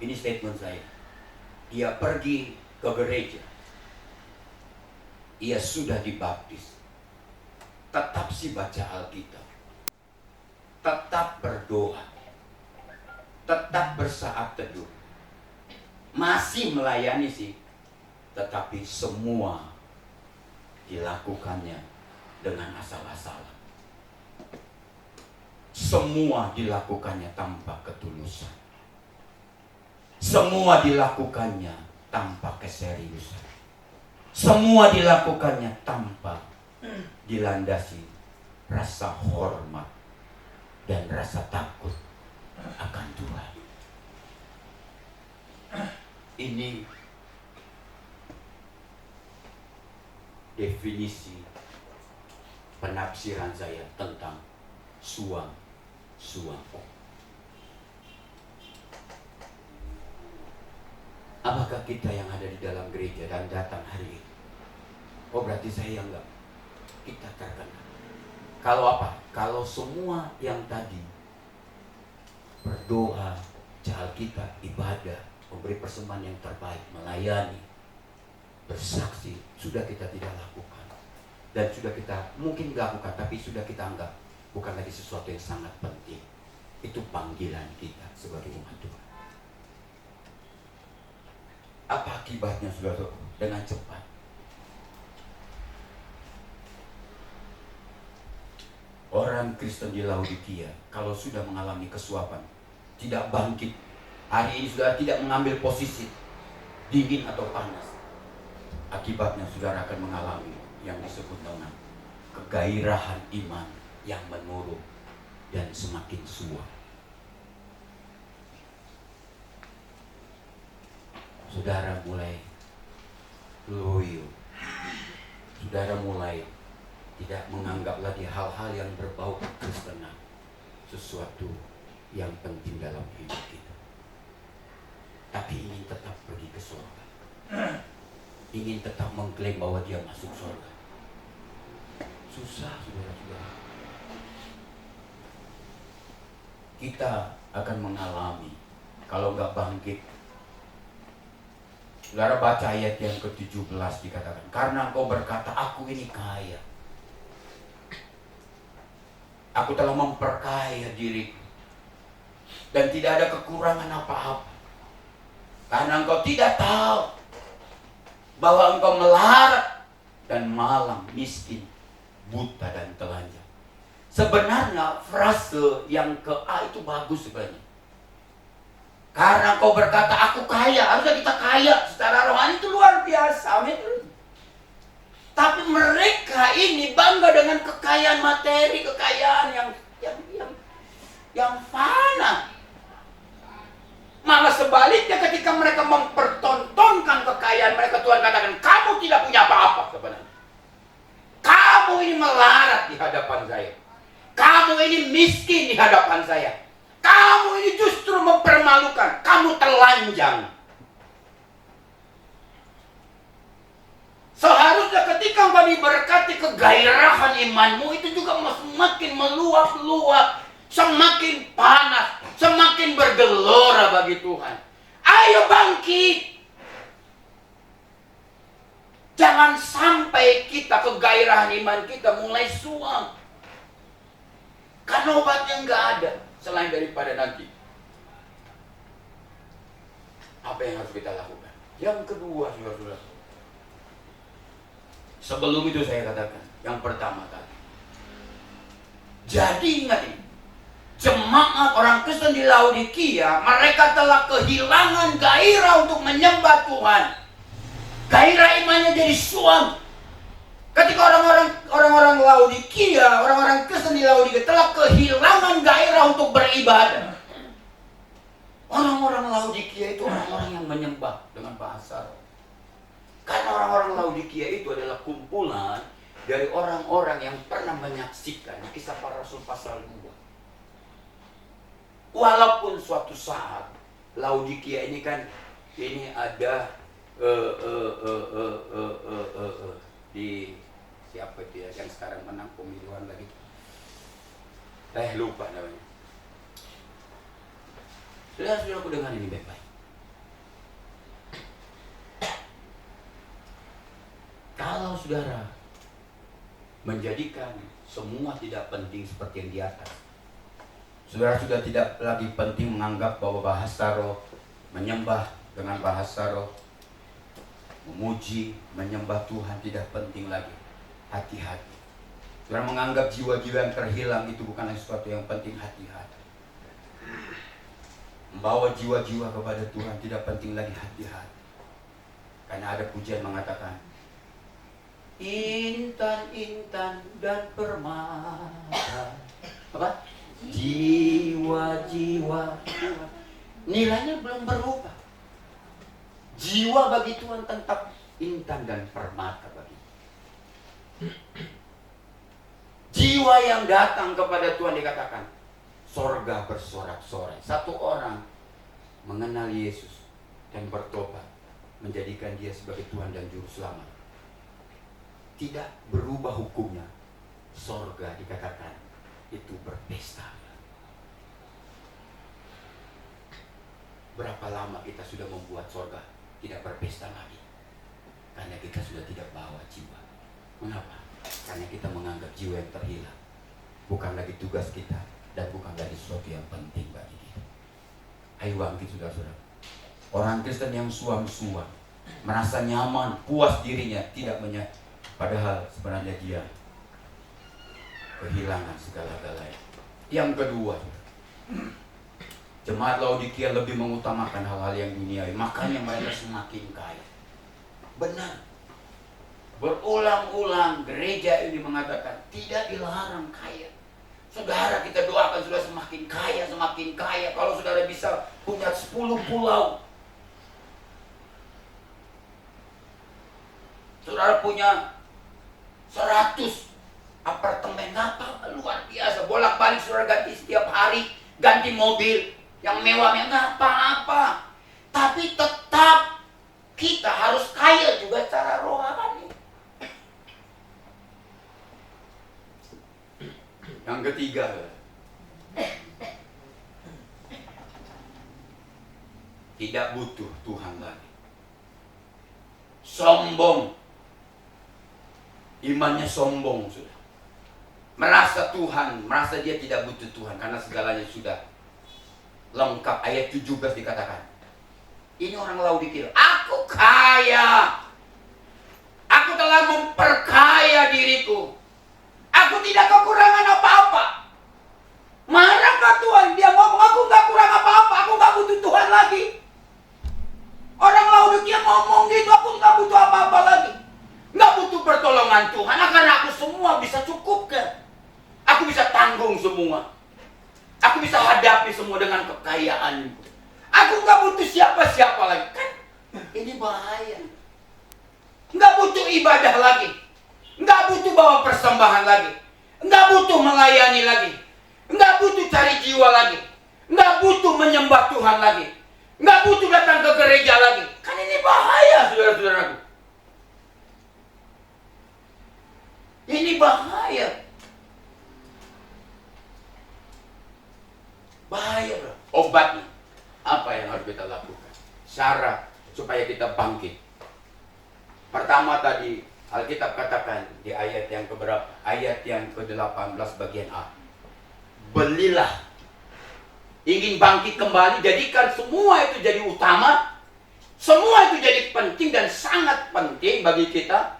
S3: Ini statement saya. Dia pergi ke gereja. Ia sudah dibaptis. Tetap sih baca Alkitab. Tetap berdoa. Tetap bersaat teduh. Masih melayani sih. Tetapi semua dilakukannya dengan asal-asalan. Semua dilakukannya tanpa ketulusan. Semua dilakukannya tanpa keseriusan. Semua dilakukannya tanpa dilandasi rasa hormat dan rasa takut akan Tuhan. definisi penafsiran saya tentang suam. Apakah kita yang ada di dalam gereja dan datang hari ini? Oh, berarti saya enggak. Kita terkena. Kalau apa? Kalau semua yang tadi berdoa, baca kita, ibadah, memberi persembahan yang terbaik, melayani, bersaksi, sudah kita tidak lakukan. Dan sudah kita mungkin lakukan, tapi sudah kita anggap bukan lagi sesuatu yang sangat penting. Itu panggilan kita sebagai umat Tuhan. Apa akibatnya, saudara? Dengan cepat orang Kristen di Laodikia kalau sudah mengalami kesuapan, tidak bangkit, hari ini sudah tidak mengambil posisi dingin atau panas, akibatnya saudara akan mengalami yang disebut dengan kegairahan iman yang menurun dan semakin suam. Saudara mulai loyo, saudara mulai tidak menganggap lagi hal-hal yang berbau kekristenan sesuatu yang penting dalam hidup kita, tapi ingin tetap pergi ke surga, ingin tetap mengklaim bahwa dia masuk surga. Susah, saudara-saudara. Kita akan mengalami kalau nggak bangkit. Saudara baca ayat yang ke-17 dikatakan, karena engkau berkata, aku ini kaya, aku telah memperkaya diriku dan tidak ada kekurangan apa-apa. Karena engkau tidak tahu bahwa engkau melarat dan malang, miskin, buta dan telanjang. Sebenarnya frase yang ke A itu bagus sebenarnya. Karena engkau berkata aku kaya, harusnya kita kaya secara rohani, itu luar biasa. Amin. Tapi mereka ini bangga dengan kekayaan materi, kekayaan yang fana. Malah sebaliknya ketika mereka mempertontonkan kekayaan mereka, Tuhan katakan, kamu tidak punya apa-apa sebenarnya. Kamu ini melarat di hadapan saya. Kamu ini miskin di hadapan saya. Kamu ini justru mempermalukan. Kamu telanjang. Seharusnya ketika engkau diberkati kegairahan imanmu itu juga semakin meluap-luap, semakin panas, semakin bergelora bagi Tuhan. Ayo bangkit. Jangan sampai kita kegairahan iman kita mulai suam. Karena obatnya nggak ada selain daripada nanti. Apa yang harus kita lakukan? Yang kedua, saudara-saudara. Sebelum itu saya katakan, yang pertama tadi. Jadi ingat ini, jemaat orang Kristen di Laodikia, mereka telah kehilangan gairah untuk menyembah Tuhan. Gairah imannya jadi suam. Ketika orang-orang Laodikia, orang-orang Kristen di Laodikia telah kehilangan gairah untuk beribadah. Orang-orang Laodikia itu orang-orang yang menyembah dengan bahasa roh. Karena orang-orang Laodikia itu adalah kumpulan dari orang-orang yang pernah menyaksikan Kisah Para Rasul pasal 2. Walaupun suatu saat Laodikia ini kan ini ada di siapa dia yang sekarang menang pemilihan lagi, lupa namanya. Sudah aku dengar ini baik-baik. Kalau saudara menjadikan semua tidak penting seperti yang di atas, saudara sudah tidak lagi penting menganggap bahwa bahasa roh, menyembah dengan bahasa roh, memuji, menyembah Tuhan tidak penting lagi. Hati-hati. Saudara menganggap jiwa-jiwa yang terhilang itu bukanlah sesuatu yang penting. Hati-hati. Membawa jiwa-jiwa kepada Tuhan tidak penting lagi. Hati-hati. Karena ada pujian mengatakan, intan-intan dan permata, apa? Jiwa-jiwa. Nilainya belum berubah. Jiwa bagi Tuhan tetap intan dan permata bagi. Jiwa yang datang kepada Tuhan dikatakan sorga bersorak-sorai. Satu orang mengenal Yesus dan bertobat, menjadikan dia sebagai Tuhan dan Juru Selamat. Tidak berubah hukumnya. Sorga dikatakan itu berpesta. Berapa lama kita sudah membuat sorga tidak berpesta lagi? Karena kita sudah tidak bawa jiwa. Mengapa? Karena kita menganggap jiwa yang terhilang bukan lagi tugas kita dan bukan lagi sesuatu yang penting bagi kita. Ayo bangkit saudara-saudara. Orang Kristen yang suam-suam, merasa nyaman, puas dirinya, tidak padahal sebenarnya dia kehilangan segala-galanya. Yang kedua, jemaat Laodikia lebih mengutamakan hal-hal yang duniawi, makanya mereka semakin kaya. Benar. Berulang-ulang gereja ini mengatakan tidak dilarang kaya. Saudara, kita doakan sudah semakin kaya, semakin kaya. Kalau saudara bisa punya 10 pulau, saudara punya 100 apartemen, apa luar biasa. Bolak-balik saudara ganti setiap hari, ganti mobil yang mewah-mewah, nggak apa-apa. Tapi tetap kita harus kaya juga secara rohani. Yang ketiga, tidak butuh Tuhan lagi. Sombong. Imannya sombong sudah. Merasa Tuhan, merasa dia tidak butuh Tuhan karena segalanya sudah lengkap. Ayat 17 dikatakan, ini orang Laodikia, aku kaya. Aku telah memperkaya diriku. Aku tidak kekurangan apa-apa. Marahkah Tuhan? Dia ngomong, aku gak kurang apa-apa. Aku gak butuh Tuhan lagi. Orang Laodikia ngomong gitu, aku gak butuh apa-apa lagi. Gak butuh pertolongan Tuhan. Karena aku semua bisa cukupkan. Aku bisa tanggung semua. Aku bisa hadapi semua dengan kekayaan. Aku gak butuh siapa-siapa lagi. Kan ini bahaya. Gak butuh ibadah lagi. Nggak butuh bawa persembahan lagi. Nggak butuh melayani lagi. Nggak butuh cari jiwa lagi. Nggak butuh menyembah Tuhan lagi. Nggak butuh datang ke gereja lagi. Kan ini bahaya, saudara-saudaraku. Ini bahaya. Bahaya, bro. Obatnya apa yang harus kita lakukan? Syarat supaya kita bangkit. Pertama tadi Alkitab katakan di ayat yang keberapa? Ayat yang ke-18 bagian A. Belilah. Ingin bangkit kembali, jadikan semua itu jadi utama. Semua itu jadi penting dan sangat penting bagi kita.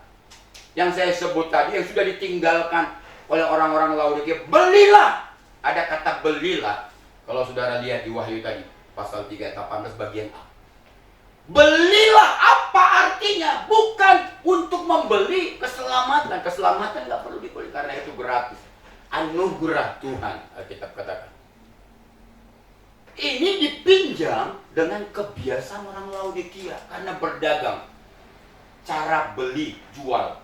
S3: Yang saya sebut tadi, yang sudah ditinggalkan oleh orang-orang Laodikia. Belilah. Ada kata belilah. Kalau saudara lihat di Wahyu tadi, pasal 3:18 bagian A. Belilah, apa artinya? Bukan untuk membeli keselamatan. Keselamatan nggak perlu dibeli karena itu gratis. Anugerah Tuhan, Alkitab katakan. Ini dipinjam dengan kebiasaan orang Laodikia karena berdagang. Cara beli, jual.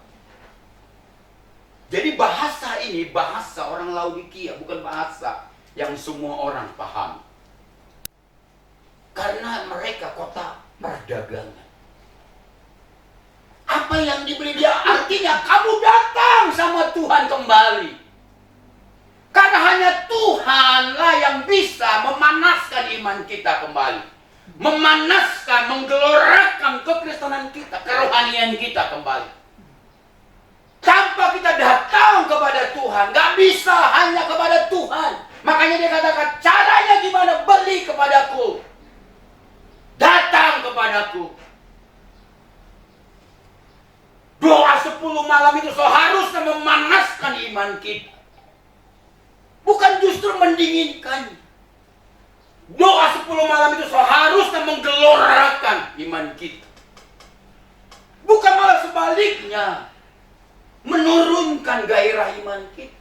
S3: Jadi bahasa ini bahasa orang Laodikia, bukan bahasa yang semua orang paham. Karena mereka kota perdagangan. Apa yang dibeli dia? Artinya kamu datang sama Tuhan kembali. Karena hanya Tuhanlah yang bisa memanaskan iman kita kembali. Memanaskan, menggelorakan kekristenan kita, kerohanian kita kembali. Tanpa kita datang kepada Tuhan, gak bisa hanya kepada Tuhan. Makanya dia katakan, caranya gimana? Beli kepadaku. Datang kepadaku. Doa 10 malam itu seharusnya memanaskan iman kita. Bukan justru mendinginkan. Doa 10 malam itu seharusnya menggelorakan iman kita. Bukan malah sebaliknya. Menurunkan gairah iman kita.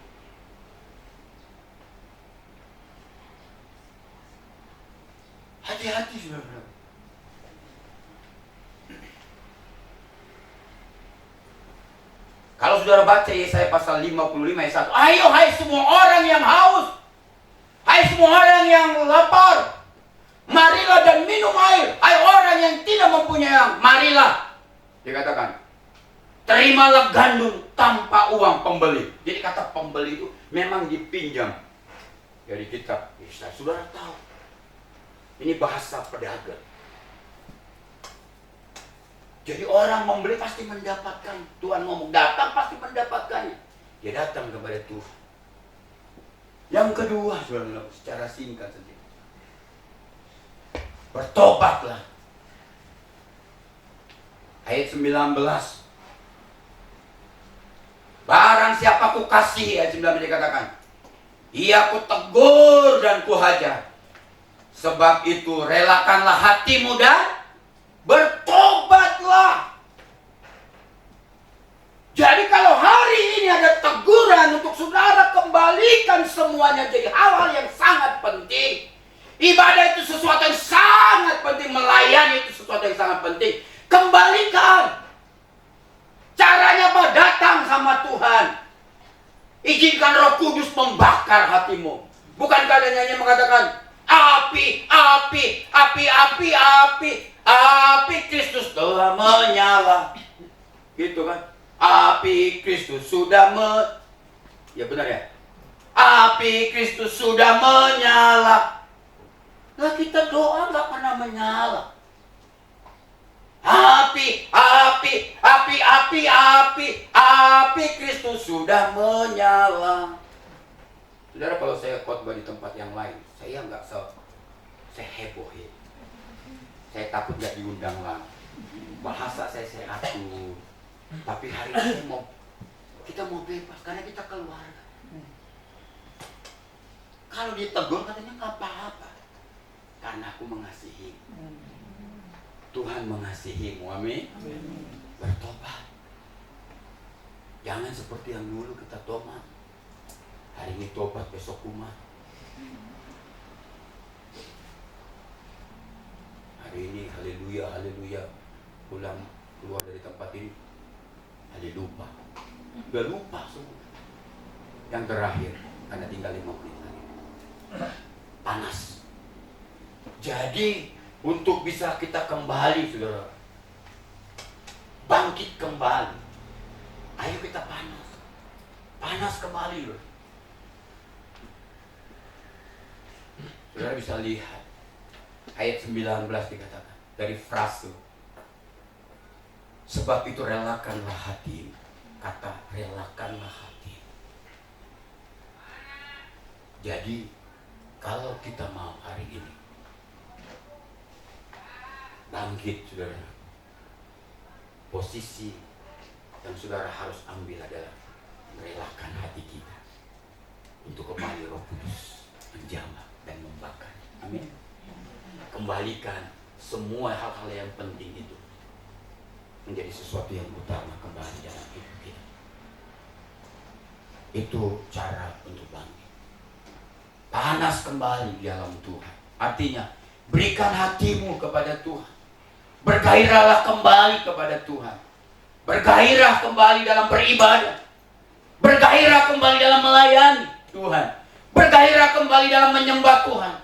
S3: Hati-hati saudara. Kalau Kalau saudara baca Yesaya pasal 55 ayat 1, ayo hai semua orang yang haus, hai semua orang yang lapar, marilah dan minum air. Hai orang yang tidak mempunyai yang, marilah. Dikatakan, terimalah gandum tanpa uang pembeli. Jadi kata pembeli itu memang dipinjam dari kitab Yesaya. Saudara tahu, ini bahasa pedagang. Jadi orang membeli pasti mendapatkan. Tuhan ngomong datang pasti mendapatkannya. Dia datang kepada Tuhan. Yang kedua, saudara, secara singkat saja, bertobatlah. Ayat 19. Barang siapa ku kasih, ayat 19 dikatakan, ia ku tegur dan ku hajar. Sebab itu relakanlah hatimu dan bertobatlah. Jadi kalau hari ini ada teguran untuk saudara kembalikan semuanya jadi hal-hal yang sangat penting. Ibadah itu sesuatu yang sangat penting, melayani itu sesuatu yang sangat penting. Kembalikan. Caranya apa? Datang sama Tuhan. Izinkan Roh Kudus membakar hatimu. Bukan keadaannya mengatakan api, api, api, api, api, api Kristus telah menyala. Gitu kan? Api Kristus sudah ya benar ya? Api Kristus sudah menyala. Lah kita doa nggak pernah menyala. Api, api, api, api, api, api Kristus sudah menyala. Saudara, kalau saya khotbah di tempat yang lain, saya nggak saya heboh ya. Saya takut nggak diundang lagi. Bahasa saya atur. Tapi hari ini kita mau bebas karena kita keluarga. Kalau ditegur katanya nggak apa-apa, karena aku mengasihi. Tuhan mengasihimu, amin. Bertobat. Jangan seperti yang dulu kita tobat. Hari ini tobat, besok kumat. Hari ini haleluya, haleluya. Pulang keluar dari tempat ini, haleluya. Udah lupa semua. Yang terakhir, karena tinggal 5 menit lagi. Panas. Jadi untuk bisa kita kembali, saudara, bangkit kembali, ayo kita panas kembali loh. Saudara bisa lihat ayat 19 dikatakan dari frase, sebab itu relakanlah hatimu. Kata relakanlah hati. Jadi kalau kita mau hari ini bangkit, saudara, posisi yang saudara harus ambil adalah merelakan hati kita untuk kembali Roh Kudus menjamah dan membakar. Amin. Kembalikan semua hal-hal yang penting itu menjadi sesuatu yang utama kembali dalam hidup kita. Itu cara untuk bangkit. Panas kembali di dalam Tuhan. Artinya berikan hatimu kepada Tuhan. Bergairahlah kembali kepada Tuhan. Bergairah kembali dalam beribadah. Bergairah kembali dalam melayani Tuhan. Bergairah kembali dalam menyembah Tuhan.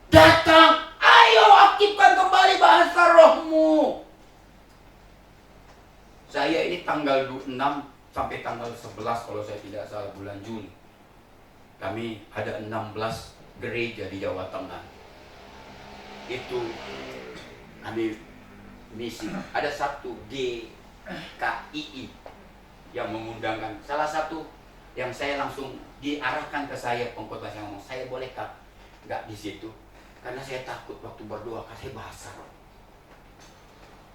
S3: Datang, ayo aktifkan kembali bahasa rohmu. Saya ini tanggal 6 sampai tanggal 11 kalau saya tidak salah, bulan Juni. Kami ada 16 gereja di Jawa Tengah. Itu kami misi. Ada satu GKII yang mengundangkan. Salah satu yang saya langsung diarahkan ke saya, pengkhotbah yang ngomong, saya bolehkah nggak di situ? Karena saya takut waktu berdoa, saya bahasa.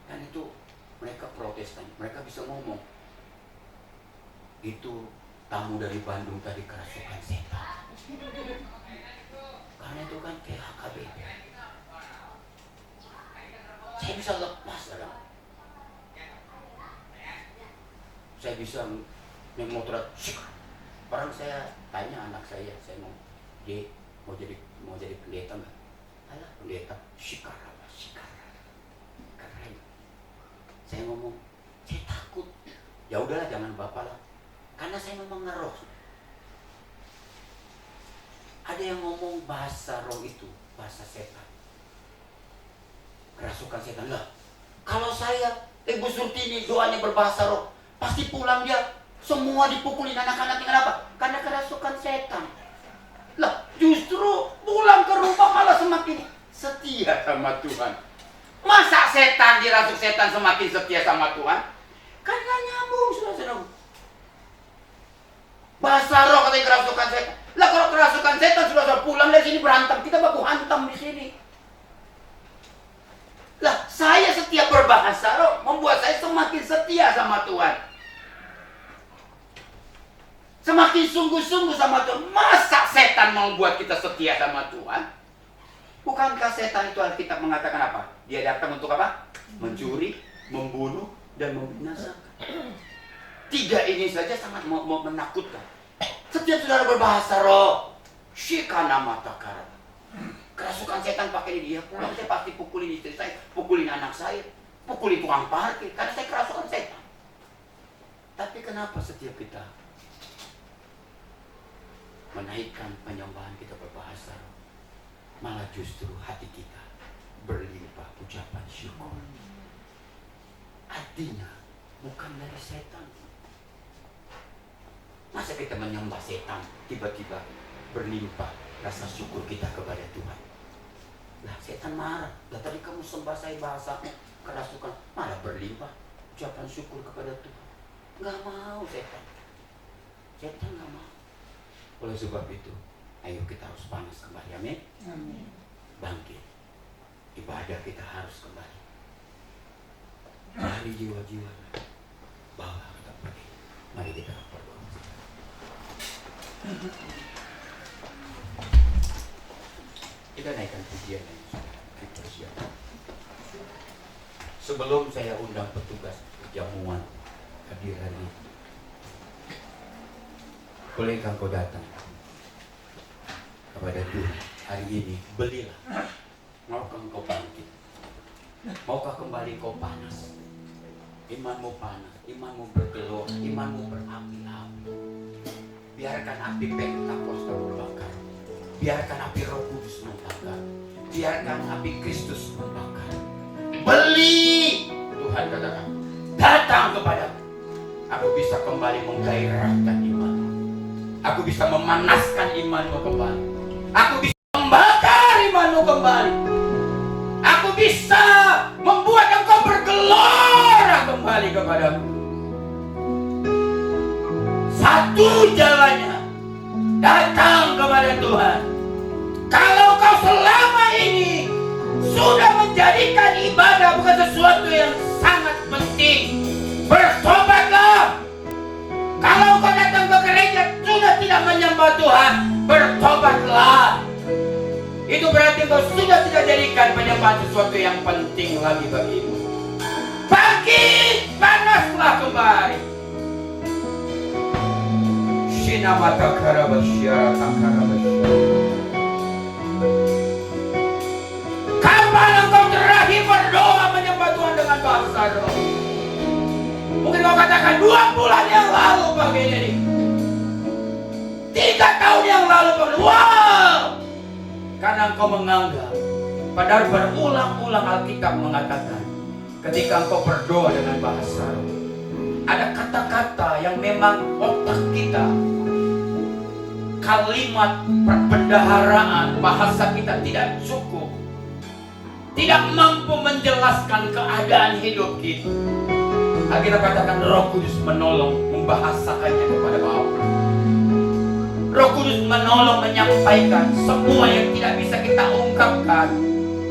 S3: Dan itu mereka Protestan, mereka bisa ngomong. Itu tamu dari Bandung tadi kerasukan setan. Karena itu kan PHKB. Saya bisa lepas, saudara. Saya bisa memotret. Orang saya tanya anak saya mau dia mau jadi pendeta nggak? Alah, pendeta sikara. Karena saya ngomong, saya takut. Ya udahlah, jangan bapak lah. Karena saya memang ngeroh. Ada yang ngomong bahasa roh itu bahasa setan, kerasukan setan. Lah, kalau saya Ibu Surtini doanya berbahasa roh, pasti pulang dia semua dipukulin anak-anak. Kenapa? Karena kerasukan setan. Lah, justru pulang ke rumah malah semakin setia sama Tuhan. Masa setan dirasuk setan semakin setia sama Tuhan? Kan gak nyambung, saudara-saudara. Bahasa roh katanya kerasukan setan. Lah kalau kerasukan setan sudah pulang dari sini berantem, kita baku hantam di sini. Lah saya setiap berbahasa roh membuat saya semakin setia sama Tuhan. Semakin sungguh-sungguh sama Tuhan. Masa setan mau buat kita setia sama Tuhan? Bukankah setan itu Alkitab mengatakan apa? Dia datang untuk apa? Mencuri, membunuh, dan membinasakan. Tiga ini saja sangat menakutkan. Setiap saudara berbahasa roh, shikana mata karat. Kerasukan setan pakai dia pulang, saya pasti pukulin istri saya, pukulin anak saya, pukulin tukang parkir, karena saya kerasukan setan. Tapi kenapa setiap kita menaikkan penyembahan kita berbahasa roh, malah justru hati kita berlimpah ucapan syukur? Artinya bukan dari setan. Masa kita menyembah setan, tiba-tiba berlimpah rasa syukur kita kepada Tuhan? Lah setan marah. Lah tadi kamu sembah saya bahasa kerasukan, malah berlimpah ucapan syukur kepada Tuhan. Gak mau setan. Setan gak mau. Oleh sebab itu, ayo kita harus panas kembali. Amin.
S1: Amin.
S3: Bangkit. Ibadah kita harus kembali. Mari jiwa-jiwa bawa kita pergi. Mari kita berdoa. Kita naikkan pujian yang sudah dipersiapkan. Sebelum saya undang petugas jamuan hadir hari ini, bolehkah kau datang kepada Tuhan hari ini? Belilah. Maukah engkau bangkit? Maukah kembali kau panas? Imanmu panas, imanmu bergelor, imanmu berapi-api. Biarkan api Pentakosta membakar. Biarkan api Roh Kudus membakar. Biarkan api Kristus membakar. Beli! Tuhan katakan, datang kepadaku. Aku bisa kembali menggairahkan imanmu. Aku bisa memanaskan imanmu kembali. Aku bisa membakar imanmu kembali. Aku bisa membuat engkau bergelora kembali kepadaku. Satu jalannya, datang kepada Tuhan. Kalau kau selama ini sudah menjadikan ibadah bukan sesuatu yang sangat penting, bertobatlah. Kalau kau datang ke gereja sudah tidak menyembah Tuhan, bertobatlah. Itu berarti kau sudah tidak jadikan penyembahan sesuatu yang penting lagi bagimu. Bangkit, panaslah kembali. Shinamata karabasyara takarabasyara. Kapan engkau terakhir berdoa menyembah Tuhan dengan bahasa roh? Mungkin kau katakan 2 bulan yang lalu pagi ini, 3 tahun yang lalu pagi. Wow! Karena engkau menganggap, padahal berulang-ulang Alkitab mengatakan, ketika engkau berdoa dengan bahasa roh, ada kata-kata yang memang otak kita, kalimat perbendaharaan bahasa kita tidak cukup, tidak mampu menjelaskan keadaan hidup kita. Kita katakan Roh Kudus menolong membahasakannya kepada Bapa. Roh Kudus menolong menyampaikan semua yang tidak bisa kita ungkapkan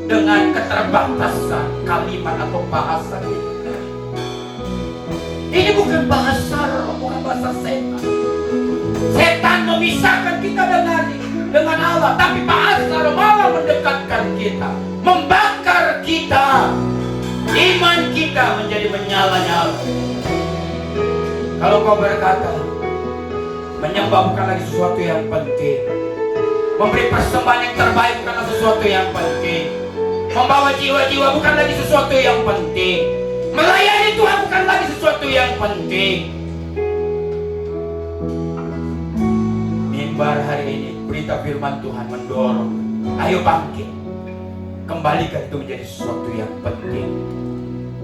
S3: dengan keterbatasan kalimat atau bahasa kita. Ini bukan bahasa roh, bukan bahasa setan. Setan memisahkan kita dengan Allah, tapi bahasa roh malah mendekatkan kita, membakar kita. Iman kita menjadi menyala-nyala. Kalau kau berkata menyembah bukan lagi sesuatu yang penting, memberi persembahan yang terbaik bukanlah sesuatu yang penting, membawa jiwa-jiwa bukan lagi sesuatu yang penting, melayani Tuhan bukan lagi sesuatu yang penting, menyebar hari ini berita firman Tuhan mendorong. Ayo bangkit. Kembalikan itu menjadi sesuatu yang penting.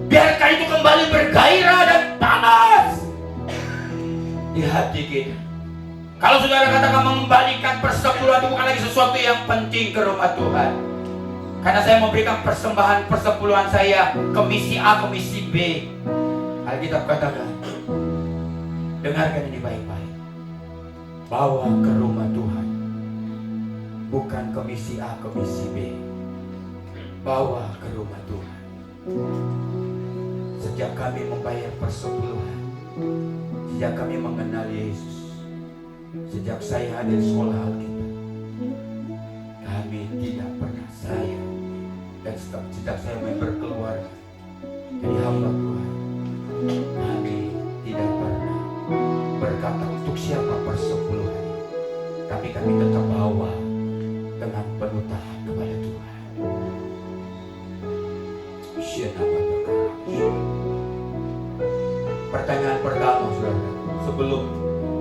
S3: Biarkan itu kembali bergairah dan panas di hati kita. Kalau saudara katakan mengembalikan persepuluhan itu bukan lagi sesuatu yang penting ke rumah Tuhan. Karena saya memberikan persembahan persepuluhan saya ke misi A, ke misi B. Alkitab katakan, dengarkan ini baik-baik. Bawa ke rumah Tuhan. Bukan ke misi A, ke misi B. Bawa ke rumah Tuhan. Sejak kami membayar persepuluhan, sejak kami mengenal Yesus, sejak saya hadir sekolah Alkitab, kami tidak pernah saya dan sejak saya berkeluarga jadi hamba Tuhan, kami tidak pernah berkata untuk siapa persepuluhan, tapi kami tetap bawa dengan penuh taat kepada Tuhan. Pertanyaan pertama, saudara, sebelum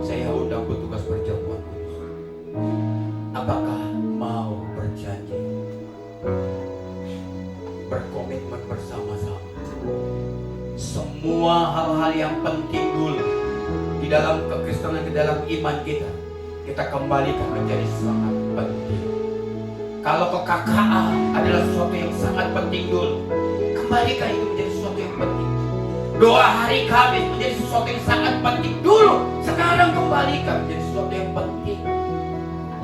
S3: saya undang petugas perjamuan kudus, apakah mau berjanji berkomitmen bersama-sama semua hal-hal yang penting dulu di dalam kekristenan, di dalam iman kita kembalikan menjadi sangat penting. Kalau kekakalan adalah sesuatu yang sangat penting dulu, kembalikan itu menjadi sesuatu yang penting. Doa hari Kamis menjadi sesuatu yang sangat penting dulu, sekarang kembalikan menjadi sesuatu yang penting.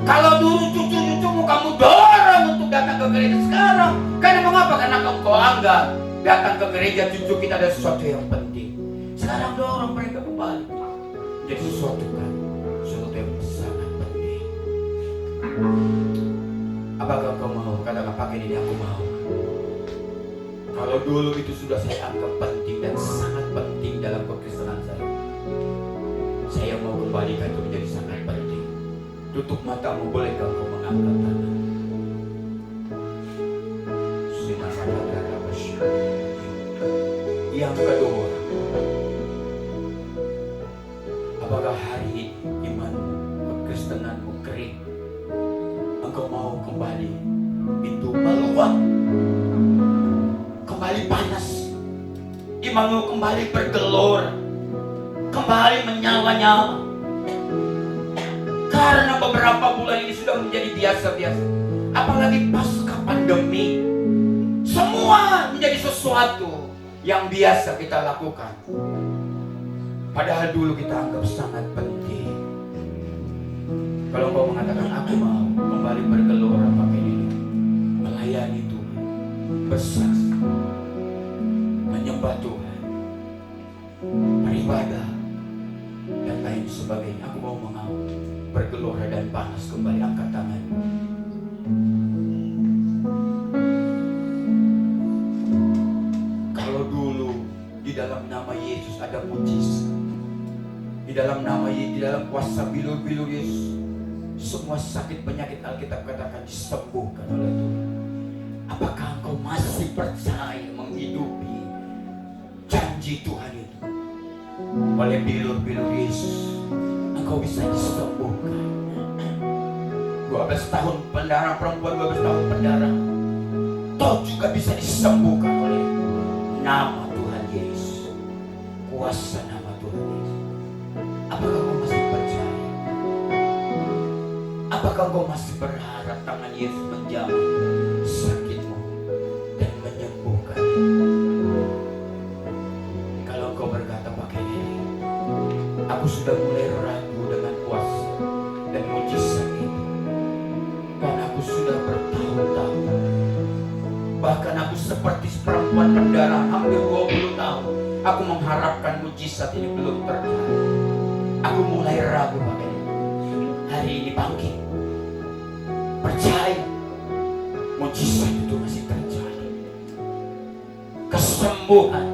S3: Kalau dulu cucu-cucumu kamu dorong untuk datang ke gereja, sekarang karena mengapa? Karena kau anggap datang ke gereja cucu kita ada sesuatu yang penting. Sekarang dorong mereka kembali menjadi sesuatu yang sangat penting. Apakah kau mau? Katakan, pakai ini aku mau. Kalau dulu itu sudah saya anggap penting dan sangat penting dalam kekristenan saya mau kembalikan itu menjadi sangat penting. Tutup matamu, bolehkah kau mengangkat tangan? Yang kedua, apakah hari ini imanmu, kekristenanmu kering? Engkau mau kembali itu meluap, kembali panas, imanmu kembali bergelora, kembali menyala-nyala. Karena beberapa bulan ini sudah menjadi biasa-biasa, apalagi pasca pandemi, semua menjadi sesuatu yang biasa kita lakukan. Padahal dulu kita anggap sangat penting. Kalau kau mengatakan aku mau kembali bergelora pakai ini, melayani Tuhan, bersaksi, menyembah Tuhan, beribadah dan lain sebagainya, aku mau bergelora dan panas kembali, angkat tangan. Kalau dulu di dalam nama Yesus ada mujizat, di dalam nama Yesus, di dalam kuasa bilur-bilur Yesus, semua sakit penyakit Alkitab katakan disembuhkan oleh Tuhan. Apakah engkau masih percaya menghidupi janji Tuhan itu? Oleh bilur-bilur Yesus engkau bisa disembuhkan. 12 tahun pendarah, perempuan 12 tahun pendarah, toh juga bisa disembuhkan oleh nama Tuhan Yesus, kuasa nama Tuhan Yesus. Apakah kau masih percaya? Apakah kau masih berharap tangan Yesus menjamah sakitmu dan menyembuhkan? Kalau kau berkata pakai diri, aku sudah mulai ragu dengan kuasa dan mujizat itu, karena aku sudah bertahun-tahun, bahkan aku seperti perempuan pendarah hampir 20 tahun, aku mengharapkan mujizat ini belum terjadi. Aku mulai ragu pakai diri. Hari ini bangkit, percaya mujizat itu masih terjadi. Kesembuhan,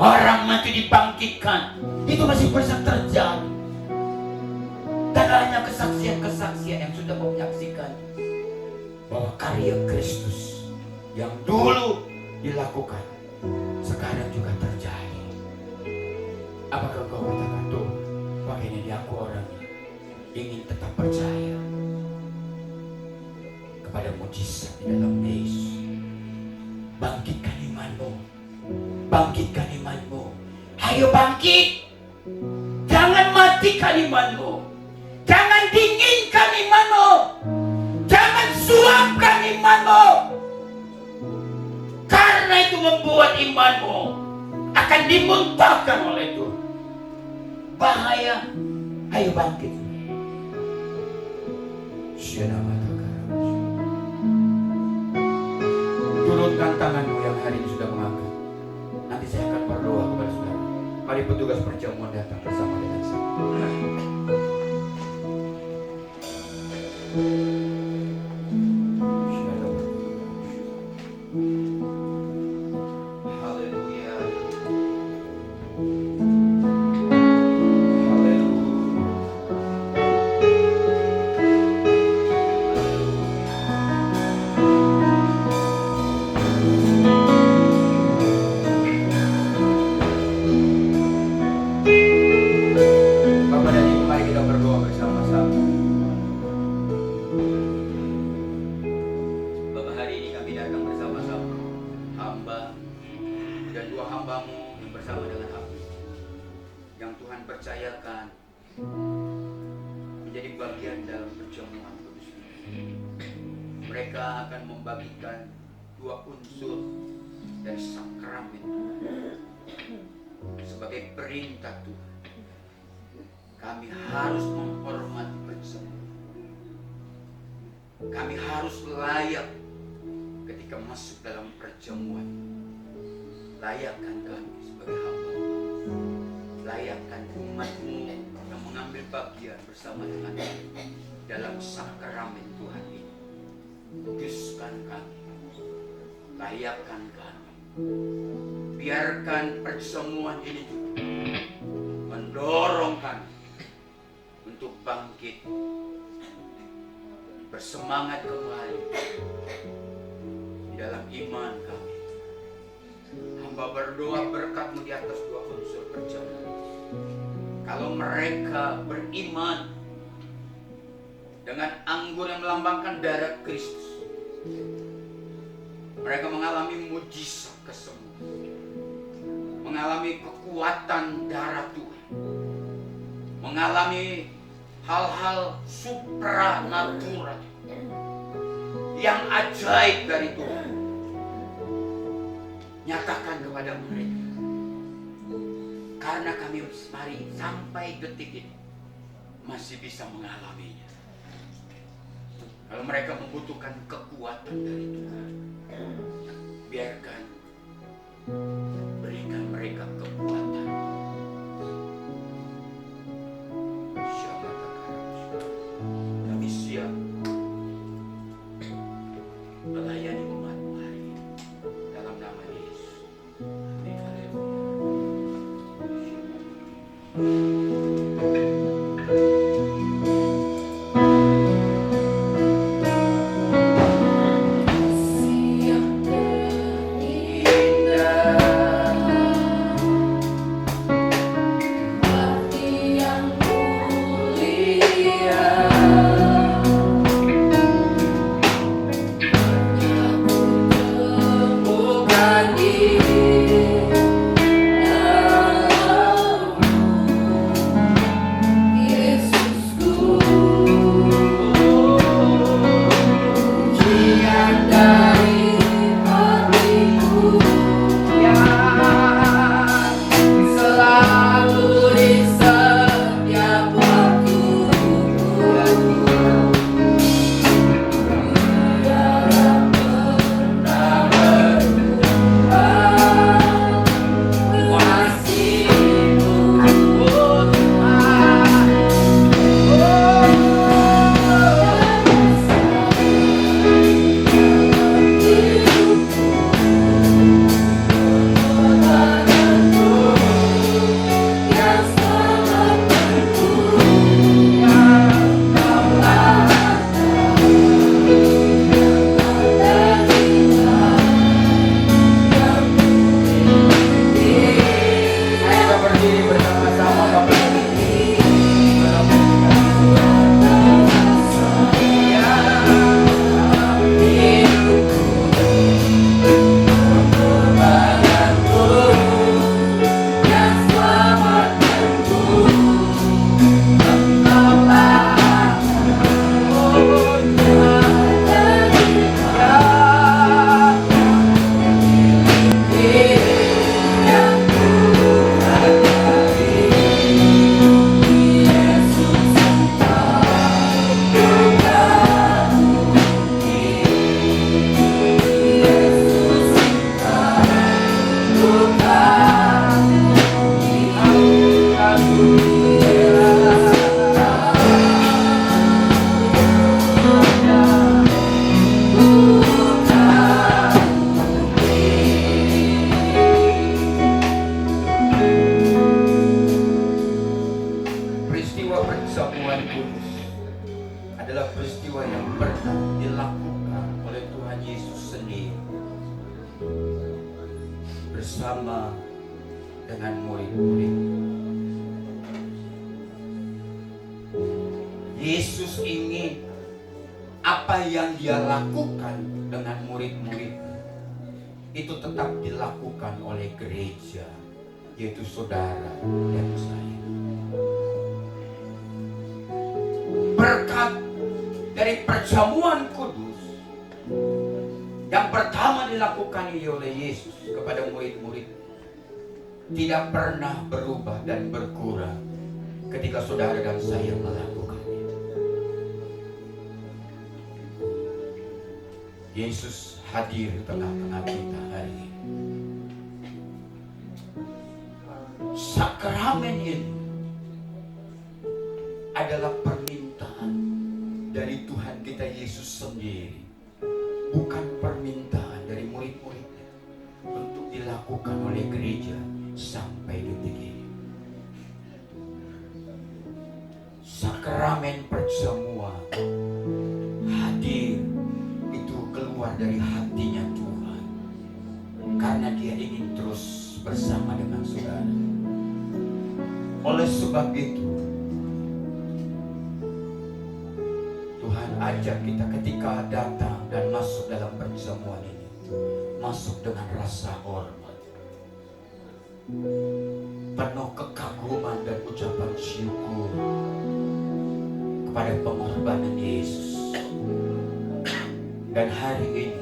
S3: orang mati dibangkitkan, itu masih bisa terjadi. Dan hanya kesaksian-kesaksian yang sudah menyaksikan bahwa karya Kristus yang dulu dilakukan sekarang juga terjadi. Apakah kau katakan, tuh pakai ini aku orangnya, ingin tetap percaya kepada mujizat di dalam Yesus. Bangkitkan imanmu. Bangkitkan imanmu. Ayo bangkit. Jangan matikan imanmu. Jangan dinginkan imanmu. Jangan suamkan imanmu. Karena itu membuat imanmu akan dimuntahkan oleh Tuhan. Bahaya. Ayo bangkit. Turunkan tanganmu yang hari ini sudah mengangkat. Nanti saya akan berdoa kepada saudara. Mari petugas perjamuan datang bersama dengan saya. Haleluya. Bapak dan Ibu, mari kita berdoa bersama-sama. Bapak, hari ini kami datang bersama-sama, hamba dan dua hambamu yang bersama dengan aku, yang Tuhan percayakan menjadi bagian dalam perjamuan kudus ini. Mereka akan membagikan dua unsur dari sakramen Tuhan sebagai perintah Tuhan. Kami harus menghormati perjamuan. Kami harus layak ketika masuk dalam perjamuan. Layakkan kami sebagai hamba. Layakkan umatmu yang mengambil bagian bersama dengan kami dalam sakramen Tuhan ini. Kuduskan kami. Layakkan kami. Biarkan perjamuan ini juga mendorong kami untuk bangkit, bersemangat kembali di dalam iman kami. Hamba berdoa berkat-Mu di atas dua unsur perjamuan. Kalau mereka beriman dengan anggur yang melambangkan darah Kristus, mereka mengalami mujizat kesembuhan, mengalami kekuatan darah Tuhan, mengalami hal-hal supranatural yang ajaib dari Tuhan. Nyatakan kepada mereka, karena kami mari sampai detik ini masih bisa mengalaminya. Kalau mereka membutuhkan kekuatan dari Tuhan, biarkan, berikan mereka kekuatan. Kami siap melayani umat-Mu hari ini dalam nama Yesus. Amin. Yesus ingin apa yang dia lakukan dengan murid-murid itu tetap dilakukan oleh gereja, yaitu saudara dan saya. Berkat dari perjamuan kudus yang pertama dilakukan oleh Yesus kepada murid-murid tidak pernah berubah dan berkurang ketika saudara dan saya melakukannya. Yesus hadir di tengah-tengah kita hari ini. Sakramen ini adalah permintaan dari Tuhan kita Yesus sendiri, bukan permintaan dari murid-muridnya, untuk dilakukan oleh gereja sampai detik ini. Sakramen perjamuan hadir itu keluar dari hatinya Tuhan karena dia ingin terus bersama dengan saudara. Oleh sebab itu Tuhan ajak kita ketika datang dan masuk dalam perjamuan ini, masuk dengan rasa hormat, penuh kekaguman dan ucapan syukur kepada pengorbanan Yesus. Dan hari ini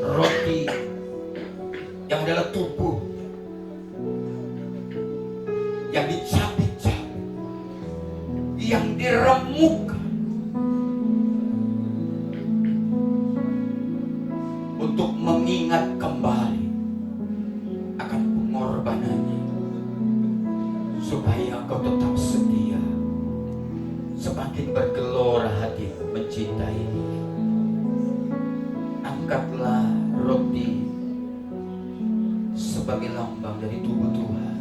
S3: roti yang adalah tubuh yang dicabik-cabik, yang diremukkan untuk mengingat kembali akan pengorbanannya, supaya engkau tetap setia, semakin bergelora hati mencintai Dia. Angkatlah roti sebagai lambang dari tubuh Tuhan.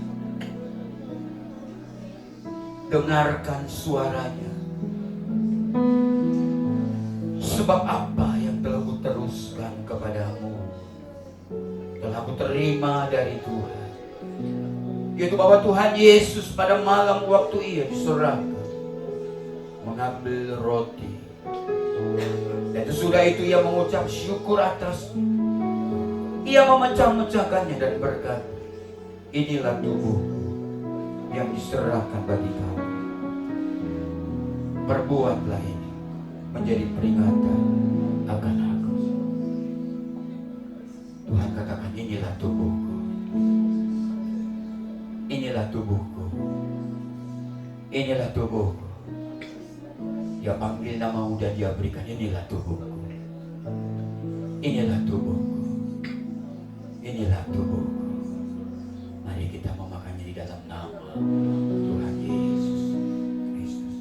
S3: Dengarkan suaranya. Sebab apa yang telah kuteruskan kepadamu telah kuterima dari Tuhan, yaitu bahwa Tuhan Yesus pada malam waktu Ia diserahkan mengambil roti, dan sesudah itu Ia mengucap syukur atasnya. Ia memecah-mecahkannya dan berkata, inilah tubuhku yang diserahkan bagi kamu. Perbuatlah ini menjadi peringatan akan aku. Tuhan katakan, inilah tubuhku. Inilah tubuhku. Inilah tubuhku. Dia panggil namamu dan Dia berikan, inilah tubuhku. Inilah tubuhku. Inilah tubuhku. Mari kita memakannya di dalam nama Tuhan Yesus Kristus.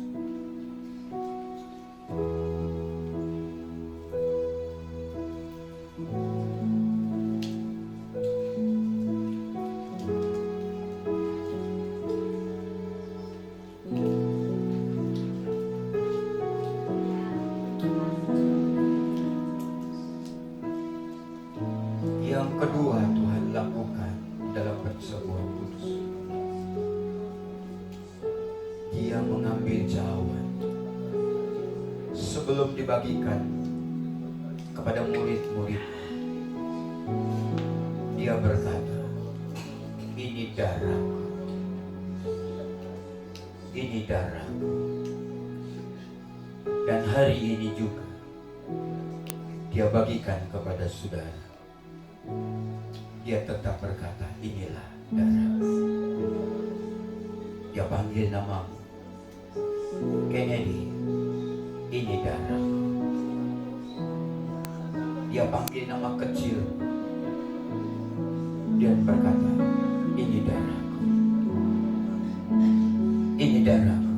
S3: Yang kedua Tuhan lakukan dalam perjamuan kudus, Dia mengambil cawan sebelum dibagikan kepada murid-murid. Dia berkata, ini darahku, ini darahku. Dan hari ini juga Dia bagikan kepada saudara. Dia tetap berkata, inilah darahku. Dia panggil namamu, Kennedy, ini darahku. Dia panggil nama kecil, dia berkata, ini darahku. Ini darahku.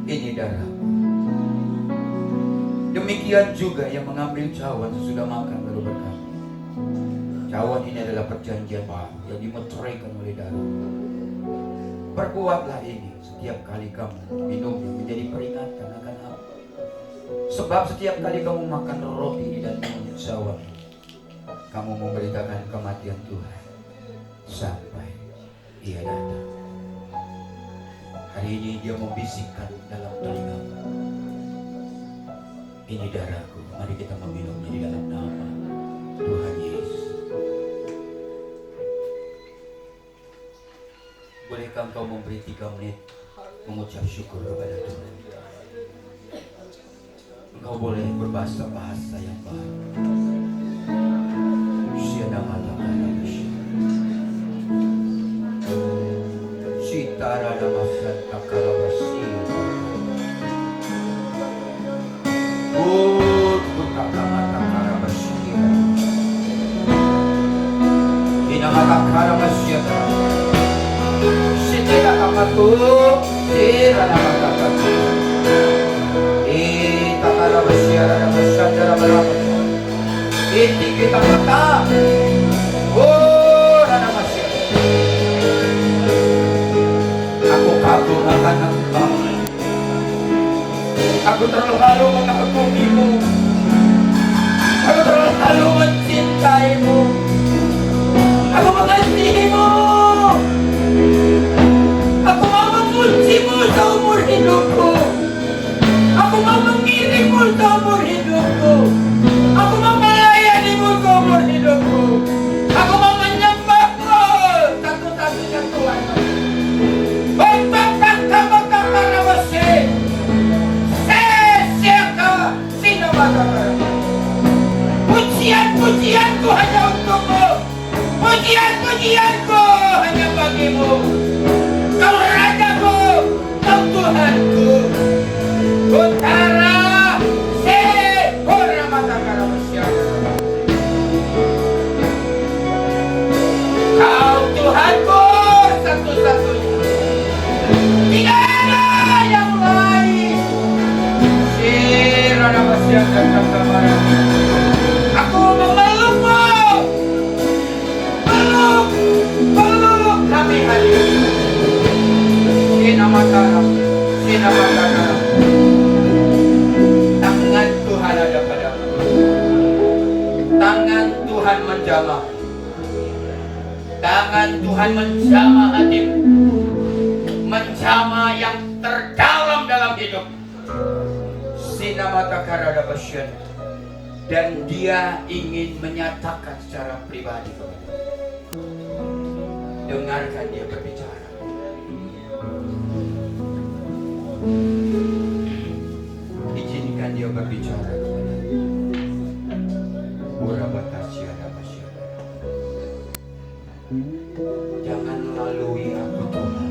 S3: Ini darahku. Demikian juga yang mengambil cawan sesudah makan lalu berkata, cawan ini adalah perjanjian baru yang dimeteraikan oleh darah. Perbuatlah ini setiap kali kamu minumnya menjadi peringatan akan aku. Sebab setiap kali kamu makan roti ini dan minum cawan, kamu memberitakan kematian Tuhan sampai Ia datang. Hari Hari ini dia membisikkan dalam telingamu, ini darahku, mari kita meminumnya di dalam nama Tuhan Yesus. Bolehkah engkau memberi 3 menit mengucap syukur kepada Tuhan? Engkau boleh berbahasa yang baik. Sitara namasan takalabasi. Takalabasi. Inamatakalamasya. Sitira kamatu. Sira namatakalamasya. Takalabasya namasan darabarabat. Ini kita mata. Oh, namamasya. Aku kabur akan engkau. Aku terlalu mengagumi-Mu. Aku terlalu mencintaimu. Aku mengasihi-Mu. Aku mau memuji-Mu seumur hidupku. Aku mau mengiring-Mu seumur hidupku. Aku mau melayani-Mu seumur hidupku. Aku mau menyembah-Mu satu-satunya Tuhan. Pujian-pujianku hanya untuk-Mu. Pujian-pujianku hanya bagi-Mu. Kau Rajaku, Kau Tuhanku. Utara, Sehora Matakara Masyarakat. Kau Tuhanku satu-satunya. Tidak ada yang lain. Sirana Masyarakat Kakabaran. Aku memeluk-Mu. Peluk kami hari ini. Sinamatara. Tangan Tuhan ada padamu. Tangan Tuhan menjamah. Tangan Tuhan menjamah hatimu. Menjamah yang terdalam dalam hidup. Sinamatakara ada passion. Dan dia ingin menyatakan secara pribadi kepada. Dengarkan dia berbicara. Izinkan dia berbicara kepada. Urabatasiada masyada. Jangan lalui aku Tuhan.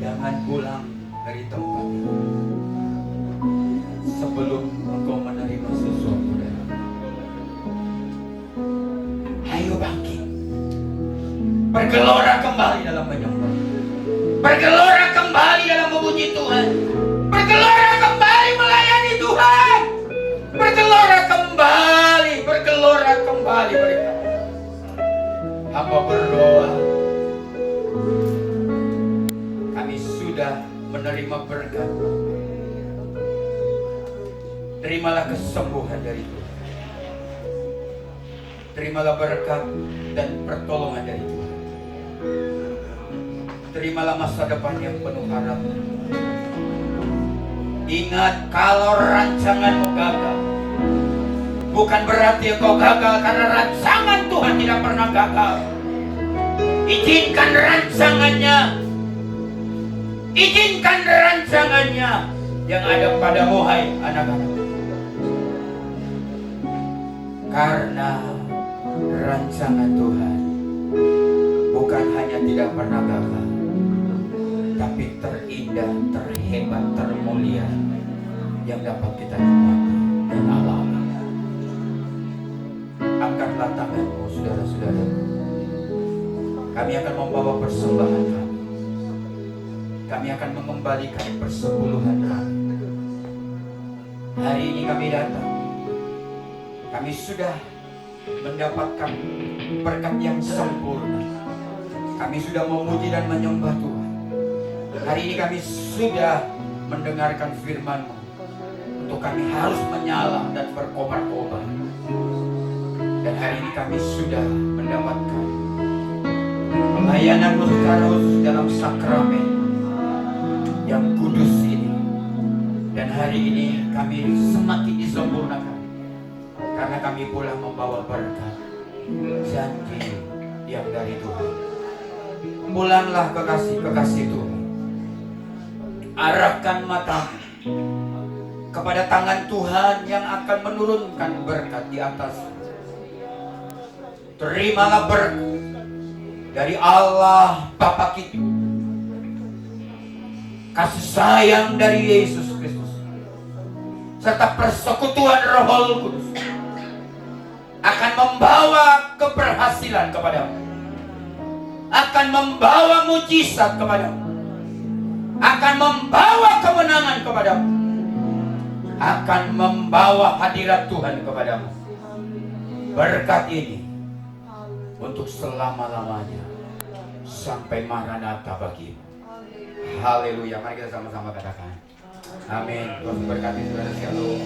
S3: Jangan pulang dari tempat ini sebelum engkau menerima sesuatu dari aku. Ayo bangkit. Bergelora kembali dalam menyembah. Bergelora kembali dalam memuji Tuhan. Bergelora kembali melayani Tuhan. Bergelora kembali mereka. Hamba berdoa. Kami sudah menerima berkat. Terimalah kesembuhan dari Tuhan. Terimalah berkat dan pertolongan dari Tuhan. Terimalah masa depan yang penuh harapan. Ingat, kalau rancanganmu gagal, bukan berarti engkau gagal, karena rancangan Tuhan tidak pernah gagal. Izinkan rancangannya. Izinkan rancangannya yang ada padamu, hai anak-anak. Karena rancangan Tuhan bukan hanya tidak pernah gagal, tapi terindah, terhebat, termulia yang dapat kita nikmati dan alami. Angkatlah tanganmu, saudara-saudara. Kami akan membawa persembahan kami. Kami akan mengembalikan persepuluhan kami. Hari ini kami datang. Kami sudah mendapatkan berkat yang sempurna. Kami sudah memuji dan menyembah Tuhan. Hari ini kami sudah mendengarkan firman-Mu. Untuk kami harus menyala dan berkobar-kobar. Dan hari ini kami sudah mendapatkan Layananmu secara khusus dalam sakramen yang kudus ini. Dan hari ini kami semakin disempurnakan karena kami pula membawa berkat janji yang dari Tuhan. Pulanglah kekasih-kekasih Tuhan, arahkan matamu kepada tangan Tuhan yang akan menurunkan berkat di atas. Terimalah berkat dari Allah Bapa kita, kasih sayang dari Yesus Kristus, serta persekutuan Roh Kudus akan membawa keberhasilan kepadamu, akan membawa mujizat kepadamu, akan membawa kemenangan kepadamu, akan membawa hadirat Tuhan kepadamu. Berkat ini untuk selama-lamanya sampai Maranatha bagimu. Haleluya. Mari kita sama-sama katakan amin. Tuhan berkati saudara sekalian.